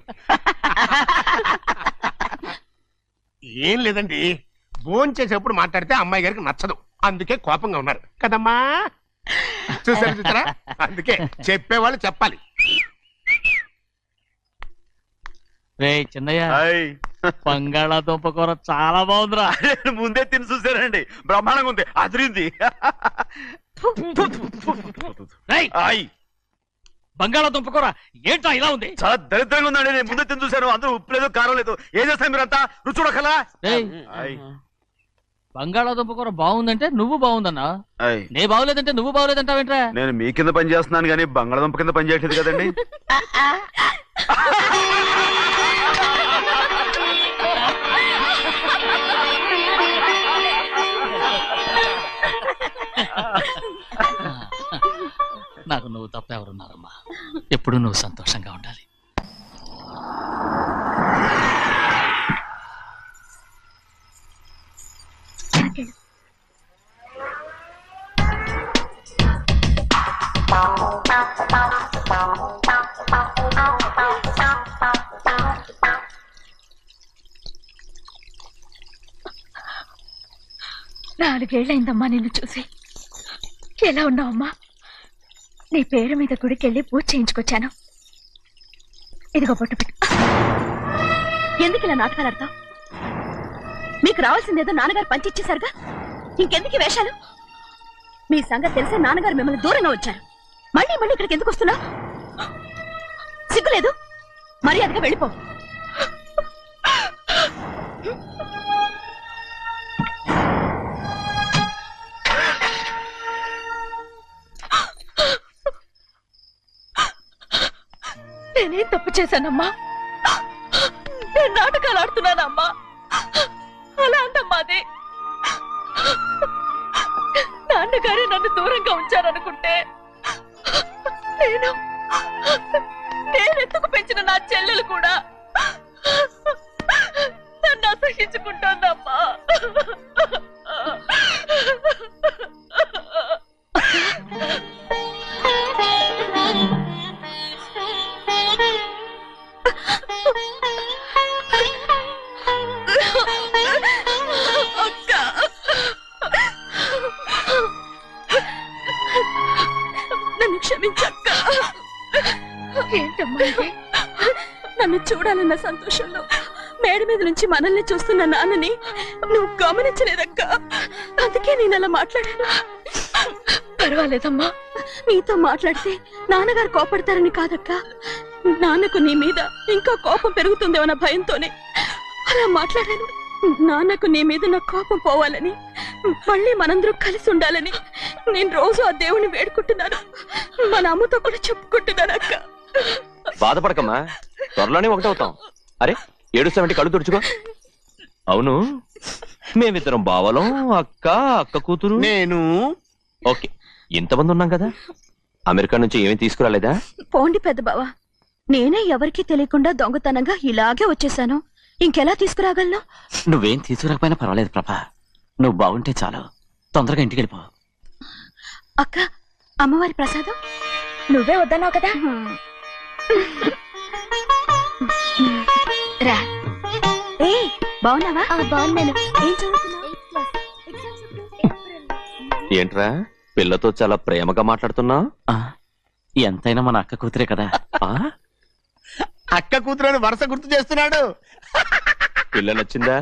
ఏం లేదండి, భోంచేసేప్పుడు మాట్లాడితే అమ్మాయి గారికి నచ్చదు, అందుకే కోపంగా ఉన్నారు కదమ్మా. చూసారా, అందుకే చెప్పేవాళ్ళు చెప్పాలి. రే చిన్నయ్య, హాయ్. బంగాళాదుంప కూర చాలా బాగుందిరా. నేను ముందే తిని చూసానండి, బ్రహ్మాండంగా ఉంది, అదిరింది. రేయ్, హాయ్. బంగాళాదుంప కూర ఏంట్రా ఇలా ఉంది? చాలా దరిద్రంగా ఉందండి, నేను ముందే తిని చూశాను, అందరూ ఉప్పు లేదు కారం లేదు. ఏం చేస్తాను మీరంతా, రుచి చూడకలా. రేయ్, హాయ్. బంగాళాదుంప కూర బాగుందంటే నువ్వు బాగుందన్నా, హాయ్. నే బాగులేదంటే నువ్వు బాగులేదంటావేంట్రా? నేను మీ కింద పని చేస్తున్నాను కానీ బంగాళదుంప కింద పని చేయట్లేదు కదండి. నాకు నువ్వు తప్ప ఎవరున్నారమ్మా? ఎప్పుడు నువ్వు సంతోషంగా ఉండాలి. నాలుగేళ్లైందమ్మా నిన్ను చూసి. ఎలా ఉన్నావమ్మా? నీ పేరు మీద గుడికెళ్ళి పూజ చేయించుకొచ్చాను. ఇదిగో బొట్టు పెట్టు. ఎందుకు ఇలా నాటకాలు ఆడతావు? మీకు రావాల్సిందేదో నాన్నగారు పంచిచ్చేశారుగా, ఇంకెందుకు ఈ వేషాలు? మీ సంగతి తెలిసే నాన్నగారు మిమ్మల్ని దూరంగా వచ్చారు. మళ్ళీ మళ్ళీ ఇక్కడికి ఎందుకు వస్తున్నా? సిగ్గులేదు? మర్యాదగా వెళ్ళిపో. నేనేం తప్పు చేశానమ్మా? నేను నాటకాలు ఆడుతున్నానమ్మా. అలా అంటమ్మా అది. నాన్నగారే నన్ను దూరంగా ఉంచారనుకుంటే నేనెత్తుకు పెంచిన నా చెల్లెలు కూడా నన్ను అసహించుకుంటోందమ్మా. నన్ను క్షమించక్క. ఏంటమ్మా ఇది? నన్ను చూడాలన్న సంతోషంలో మేడ మీద నుంచి మనల్ని చూస్తున్న నాన్నని నువ్వు గమనించలేదక్క. అందుకే నేను అలా మాట్లాడాను. పర్వాలేదమ్మా, నీతో మాట్లాడితే నాన్నగారు కోపడతారని కాదక్క. నాన్నకు నీ మీద ఇంకా కోపం పెరుగుతుందేమన్న భయంతోనే అలా మాట్లాడాను. నాన్నకు నీ మీద నా కోపం పోవాలని, మళ్ళీ మనందరూ కలిసి ఉండాలని నేను రోజు ఆ దేవుని వేడుకుంటున్నాను. మన అమ్మతో కూడా చెప్పుకుంటున్నాను అక్క. బాధపడకమ్మా, త్వరలోనే ఒకటవుతాం. అరే ఏడుస్తామంటే కళ్ళు తుడుచుకో. అవును, మేమిద్దరం బావలం, అక్క కూతురు, నేను. ఓకే, ఇంతమంది ఉన్నాం కదా. అమెరికా నుంచి ఏమీ తీసుకురాలేదా? పోండి పెద్ద బావ, నేనే ఎవరికీ తెలియకుండా దొంగతనంగా ఇలాగే వచ్చేసాను. ఇంకెలా తీసుకురాగలను? నువ్వేం తీసుకురాకపోయినా పర్వాలేదు ప్రభా, నువ్వు బాగుంటే చాలు. తొందరగా ఇంటికి వెళ్ళిపో. అక్క, అమ్మవారి ప్రసాదం నువ్వే వద్దన్నావు కదా. రా. ఏ బాగున్నావా? బాగున్నాను. ఏం చదువుతున్నావు? ఏంట్రా పిల్లతో చాలా ప్రేమగా మాట్లాడుతున్నా? ఎంతైనా మన అక్క కూతురే కదా. అక్క కూతురని వరుస గుర్తు చేస్తున్నాడు. పిల్ల నచ్చిందా?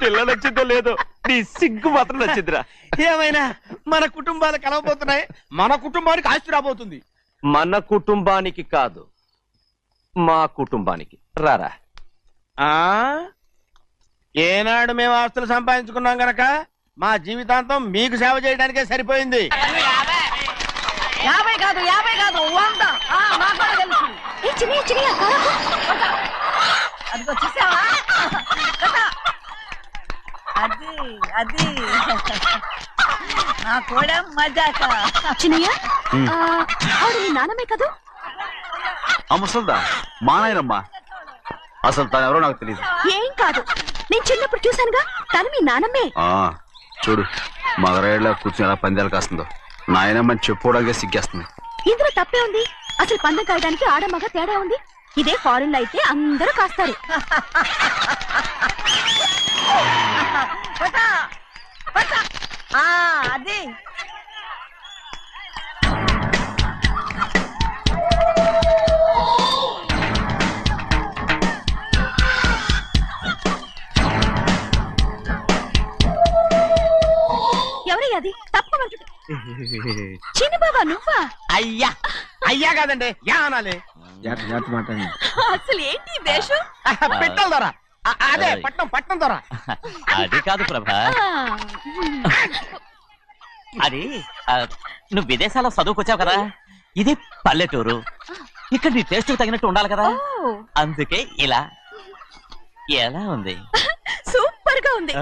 పిల్ల నచ్చిందో లేదో, నీ సిగ్గు మాత్రం నచ్చిందిరా. ఏమైనా మన కుటుంబాలు కలవబోతున్నాయి, మన కుటుంబానికి ఆస్తి రాబోతుంది. మన కుటుంబానికి కాదు, మా కుటుంబానికి. రారా. ఏనాడు మేము ఆస్తులు సంపాదించుకున్నాం గనక మా జీవితాంతం మీకు సేవ చేయడానికే సరిపోయింది. 50 కాదు 100. నాకు కూడా తెలుసు. అదిగో చూసావా? అది నా కూడా మజాక. చిన్నయ్య ఆవిడ నీ నాన్నమే కదూ? ముసల్దా మా నాయనమ్మా. అసలు తను ఎవరో నాకు తెలియదు. ఏం కాదు, నేను చిన్నప్పుడు చూశానుగా, తను మీ నాన్నమ్మే. చూడు మగరాయిలా కూర్చుని ఎలా పందాలు కాస్తుందో. నాయనమ్మని చెప్పుకోవడానికి సిగ్గేస్తుంది. ఇందులో తప్పే ఉంది? అసలు పందెం కాయడానికి ఆడమగ తేడా ఉంది. ఇదే ఫారెన్ లో అయితే అందరూ కాస్తారు. అది ఎవరయ్యా అది? తప్పమంటు చిన్న బాబా నువ్వా? అయ్యా అయ్యా కాదండి, యా అనాలి. అసలు ఏంటి ఈ వేషం? పెట్టల ద్వారా అదే పట్నం ద్వారా. అది కాదు ప్రభా, అది నువ్వు విదేశాల్లో చదువుకొచ్చావు కదా, ఇది పల్లెటూరు. ఇక్కడ నీ టేస్ట్ తగినట్టు ఉండాలి కదా, అందుకే ఇలా. ఎలా ఉంది? సూపర్ గా ఉంది.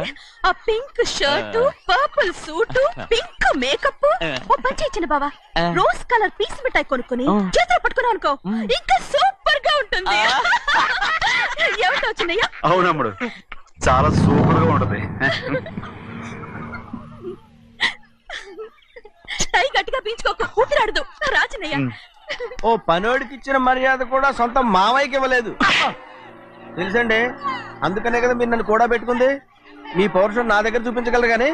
ఆ pink shirt, purple suit, pink makeup. ఓ పని చేయి చిన్న బావా, రోజ్ కలర్ పీస్ మిఠాయి కొనుక్కుని చేతులు పట్టుకున్నావు అనుకో, ఇంకా సూపర్ గా ఉంటుంది. ఏమిటో చిన్నయ్య? అవునమ్ముడు, చాలా సూపర్ గా ఉంటది. టై గట్టిగా పీంచుకోకు, ఊపిరాడదు. రాజనయ్య, ఓ పనోడికి ఇచ్చిన మర్యాద కూడా సొంత మావయ్యకి ఇవ్వలేదు తెలుసండి. అందుకనే కదా మీరు నన్ను కూడా పెట్టుకుంది. మీ పౌరుషం నా దగ్గర చూపించగలరు కానీ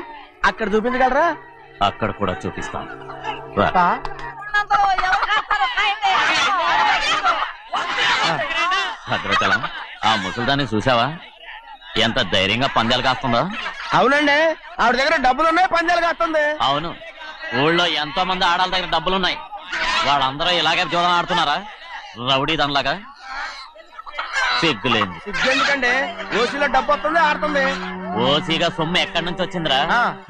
అక్కడ చూపించగలరా? అక్కడ కూడా చూపిస్తాను. భద్రాచలం, ఆ ముసల్దాన్ని చూసావా? ఎంత ధైర్యంగా పందాలు కాస్తుందో. అవునండి, ఆవిడ దగ్గర డబ్బులు ఉన్నాయి, పందాలు కాస్తుంది. అవును, ఊళ్ళో ఎంతో మంది ఆడాల దగ్గర డబ్బులున్నాయి. వాళ్ళందరూ ఇలాగే జోదం ఆడుతున్నారా రౌడీ దానిలాగా? సిగ్గులేదు. ఎందుకంటే ఓసీలో డబ్బు వస్తుంది, ఆడుతుంది. ఓసీగా సొమ్ము ఎక్కడి నుంచి వచ్చిందిరా?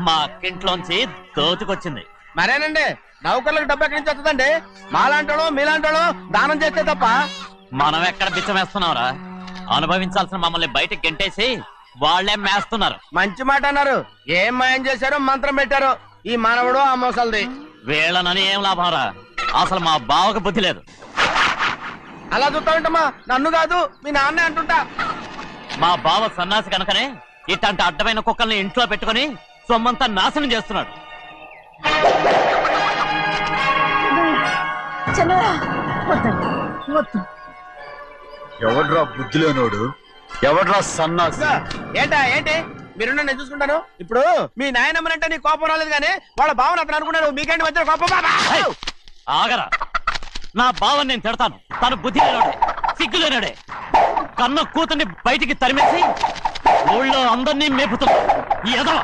మా అక్కింట్లోంచి దోచుకొచ్చింది. మరేనండి, నౌకర్లకు డబ్బు ఎక్కడి నుంచి వస్తుందండి? మాలాంటోళ్ళు మీలాంటోళ్ళు దానం చేస్తే తప్ప. మనం ఎక్కడ బిచ్చం వేస్తున్నావురా? అనుభవించాల్సిన మమ్మల్ని బయటకు గెంటేసి వాళ్లే మేస్తున్నారు. మంచి మాట అన్నారు. ఏం మాయం చేశారో మంత్రం పెట్టారో ఈ మానవుడు ఆ మోసల్ది. వీళ్ళనని ఏం లాభంరా? అసలు మా బావకు బుద్ధి లేదు. అలా చూస్తా ఉంటామా? నన్ను కాదు మీ నాన్నే అంటుంటా. మా బావ సన్నాసి కనుకనే ఇట్లాంటి అడ్డమైన కుక్కల్ని ఇంట్లో పెట్టుకుని సొమ్మంతా నాశనం చేస్తున్నాడు. ఎవడ్రా బుద్ధిలోనోడు? ఎవడ్రా సన్నాసి? ఏంటి మీరు నేను చూసుకుంటాను. ఇప్పుడు మీ నాయనమ్మనంటే నీ కోపం రాలేదు కానీ వాళ్ళ భావన అతను అనుకున్నాడు. మీకేంటి మధ్య కోపం? ఆగరా, నా బావని నేను తిడతాను. తను బుద్ధి లేనాడే, సిగ్గు లేనాడే. కన్న కూతుర్ని బయటికి తరిమేసి ఊళ్ళో అందరినీ మేపుతున్నా. ఏదో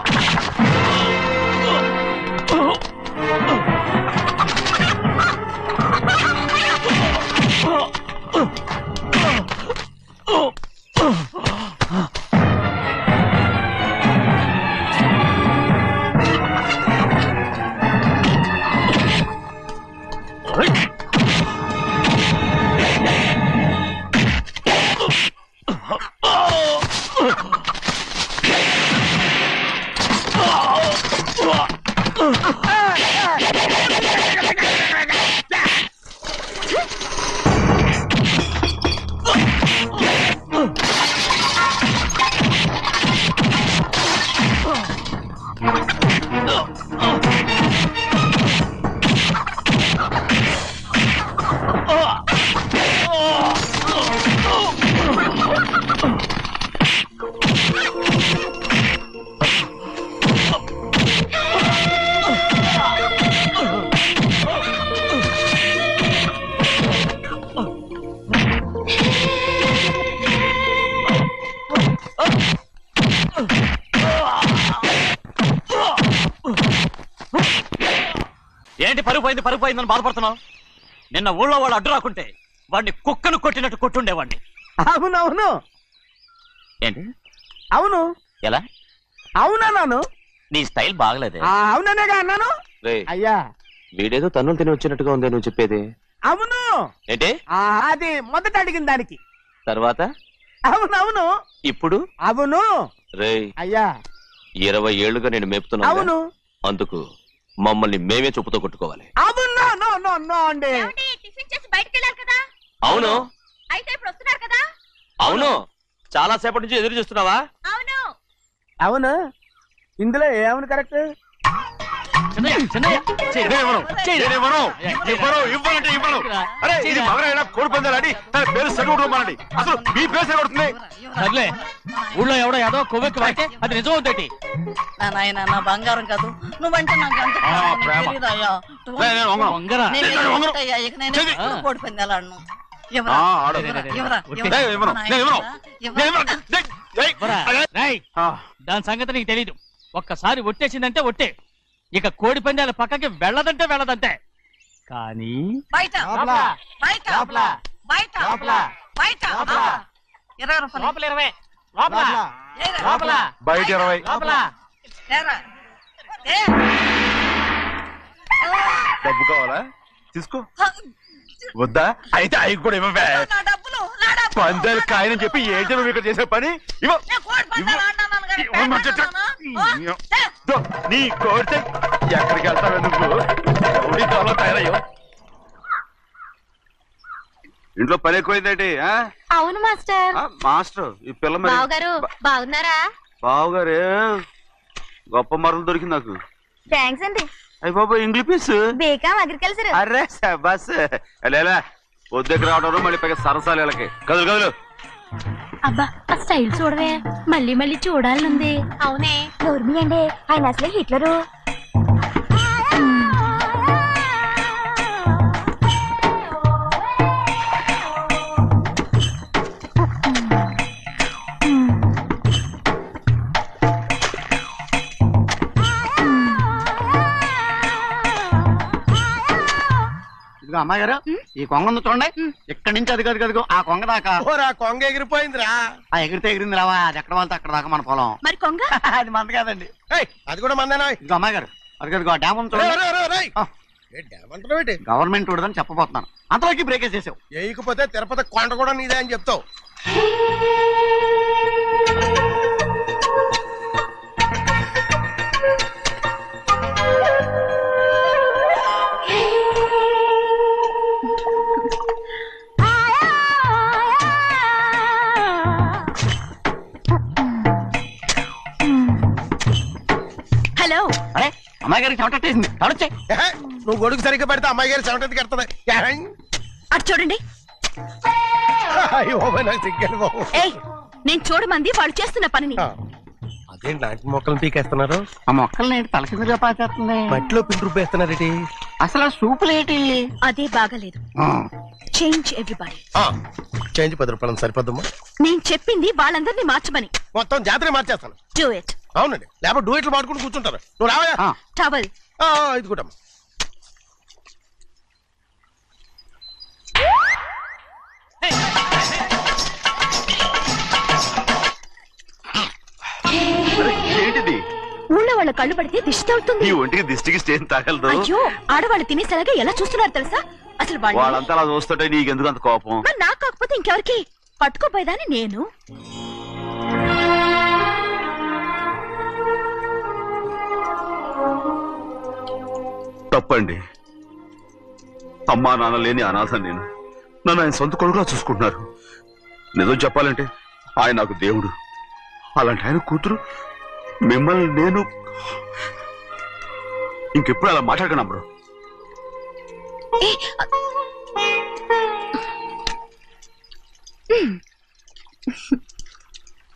ఏంటి? పరుగు పోయిందని బాధపడుతున్నావు? నిన్న ఊళ్ళో వాళ్ళు అడ్డు రాకుంటే వాడిని కుక్కను కొట్టినట్టు కొట్టుండేవాడిని. అవునవును ఏంటి అవును ఎలా అవునన్నాను. నీ స్టైల్ బాగలేదే. అవుననేగా అన్నాను. అయ్యా వీడేదో తన్నులు తిని వచ్చినట్టుగా ఉంది నువ్వు చెప్పేది. అవును ఏంటి? అది మొదట అడిగిన దానికి. తర్వాత అవునవును ఇప్పుడు అవును. రే అయ్యా 20 ఏళ్లుగా నేను మేపుతున్నా. అవును. అందుకు మమ్మల్ని మేమే చూపుతో కొట్టుకోవాలి. అవును నో నో నో అండి. టిఫిన్ చేసి బయటికి వెళ్ళారు కదా. అవును. అయితే ఇప్పుడు వస్తున్నారు కదా. అవును. చాలా సేపటి నుంచి ఎదురు చూస్తున్నావా? అవును. అవును. ఇందులో ఏమని కరెక్ట్? కోడి పందాలని తన పేరు సరిగొట్టుకోమనండి. అసలు మీ పేరు సరిగొడుతుంది. సర్లే, ఊళ్ళో ఎవడో ఏదో కొవ్వెక్కి వాడితే అది నిజం అవుతాయి. నాయన నా బంగారం కాదు, నువ్వంటే నాకు అంత తెలీదయ్యా. కోడి పందాలను దాని సంగతి నీకు తెలీదు. ఒక్కసారి ఒట్టేసిందంటే ఒట్టే, ఇక కోడి పందాల పక్కకి వెళ్ళదంటే వెళ్ళదంటే. కానీ బయట బయట బయట బయట 20 రూపాయలు లోపల 20 లోపల లోపల బయట 20 డబ్బు కావాలా? తీసుకో. వద్దా? అయితే అవి కూడా ఇవ్వవే. పందాలు కాయని చెప్పి ఏంటి నువ్వు ఇక్కడ చేసే పని? నీ కోరితే ఎక్కడికి వెళ్తావే నువ్వు? తయారయ్యో. ఇంట్లో పని ఎక్కువైందేంటి? అవును మాస్టర్. మాస్టర్ ఈ పిల్ల మరి బావగారు బాగున్నారా? బావుగారే గొప్ప మరలు దొరికింది నాకు. థ్యాంక్స్ అండి. అయ్యి బాబు ఇంగ్లీష్ పీస్ బేకాం అగ్రికల్చర్. అరే బస్ లేలా వద్దకు రావడం మళ్ళీ పైగా సరసాలు వీళ్ళకి. కదులు కదులు. అబ్బా ఆ స్టైల్ చూడవే, మళ్ళీ మళ్ళీ చూడాలనుంది. అవునే నోర్మి అండి, ఆయన అసలే హిట్లరు. అమ్మాయి గారు ఈ కొంగ ఉంది చూడండి, ఇక్కడి నుంచి అది కదిగో ఆ కొంగ దాకా. కొంగ ఎగిరిపోయిందిరా. ఆ ఎగిరితే ఎగిరింది రావా, అది ఎక్కడ వాళ్ళతో అక్కడ దాకా మన పొలం. మరి కొంగ అది మంద కాదండి. అది కూడా మందేనా? ఇదిగో అమ్మాయి గారు అది కదిగో ఆ డ్యామ్ ఉంది చూడండి. గవర్నమెంట్ ఉండదని చెప్పబోతున్నాను, అంతలోకి బ్రేక్ వేసేసావు. వేయకపోతే తిరుపతి కొండ కూడా నీదే అని చెప్తావు. హలో. అరే అమ్మాయి గారికి చెమటేసింది, తడొచ్చే. నువ్వు గొడుగు సరిగ్గా పెడితే అమ్మాయి గారి చెమటకి కడుతుంది. అటు చూడండి. ఏయ్, నేను చూడమంది వాళ్ళు చేస్తున్న పనిని. అదేంటి లాంటి మొక్కలను పీకేస్తున్నారు? ఆ మొక్కల్ని ఏంటి తల కిందగా పాచేస్తుంది? మట్టిలో పిండి రూపేస్తున్నారేటి? అసలు సూపులేటి? అదే బాగలేదు. Change everybody. చేంజ్ 10 రూపాయలు సరిపోద్దమ్మా. నేను చెప్పింది వాళ్ళందరినీ మార్చమని. మొత్తం జాతర మార్చేస్తాను. Do it. అవునండి, లేకపోతే డూయిట్లు పాడుకుంటూ కూర్చుంటారు. నువ్వు రావా? టవల్ ఇది కూడా ఏంటిది? ఊళ్ళో వాళ్ళ కళ్ళు పడితే దిష్టి తగులుతుంది. ఈ ఒంటికి దిష్టికి స్టేన్ తగలదు. అయ్యో, ఆడవాళ్ళు తినేసేలాగా ఎలా చూస్తున్నారు తెలుసా? అసలు వాళ్ళంతా అలా చూస్తుంటే నీకెందుకు అంత కోపం? నాకు కాకపోతే ఇంకెవరికి? పట్టుకోపోయేదాన్ని నేను. తప్పండి. అమ్మా నాన్న లేని అనాథ నేను. నన్ను ఆయన సొంత కొడుకులా చూసుకుంటున్నారు. నిజం చెప్పాలంటే ఆయన నాకు దేవుడు. అలాంటి ఆయన కూతురు మిమ్మల్ని నేను ఇంకెప్పుడు అలా మాట్లాడగలను బ్రో.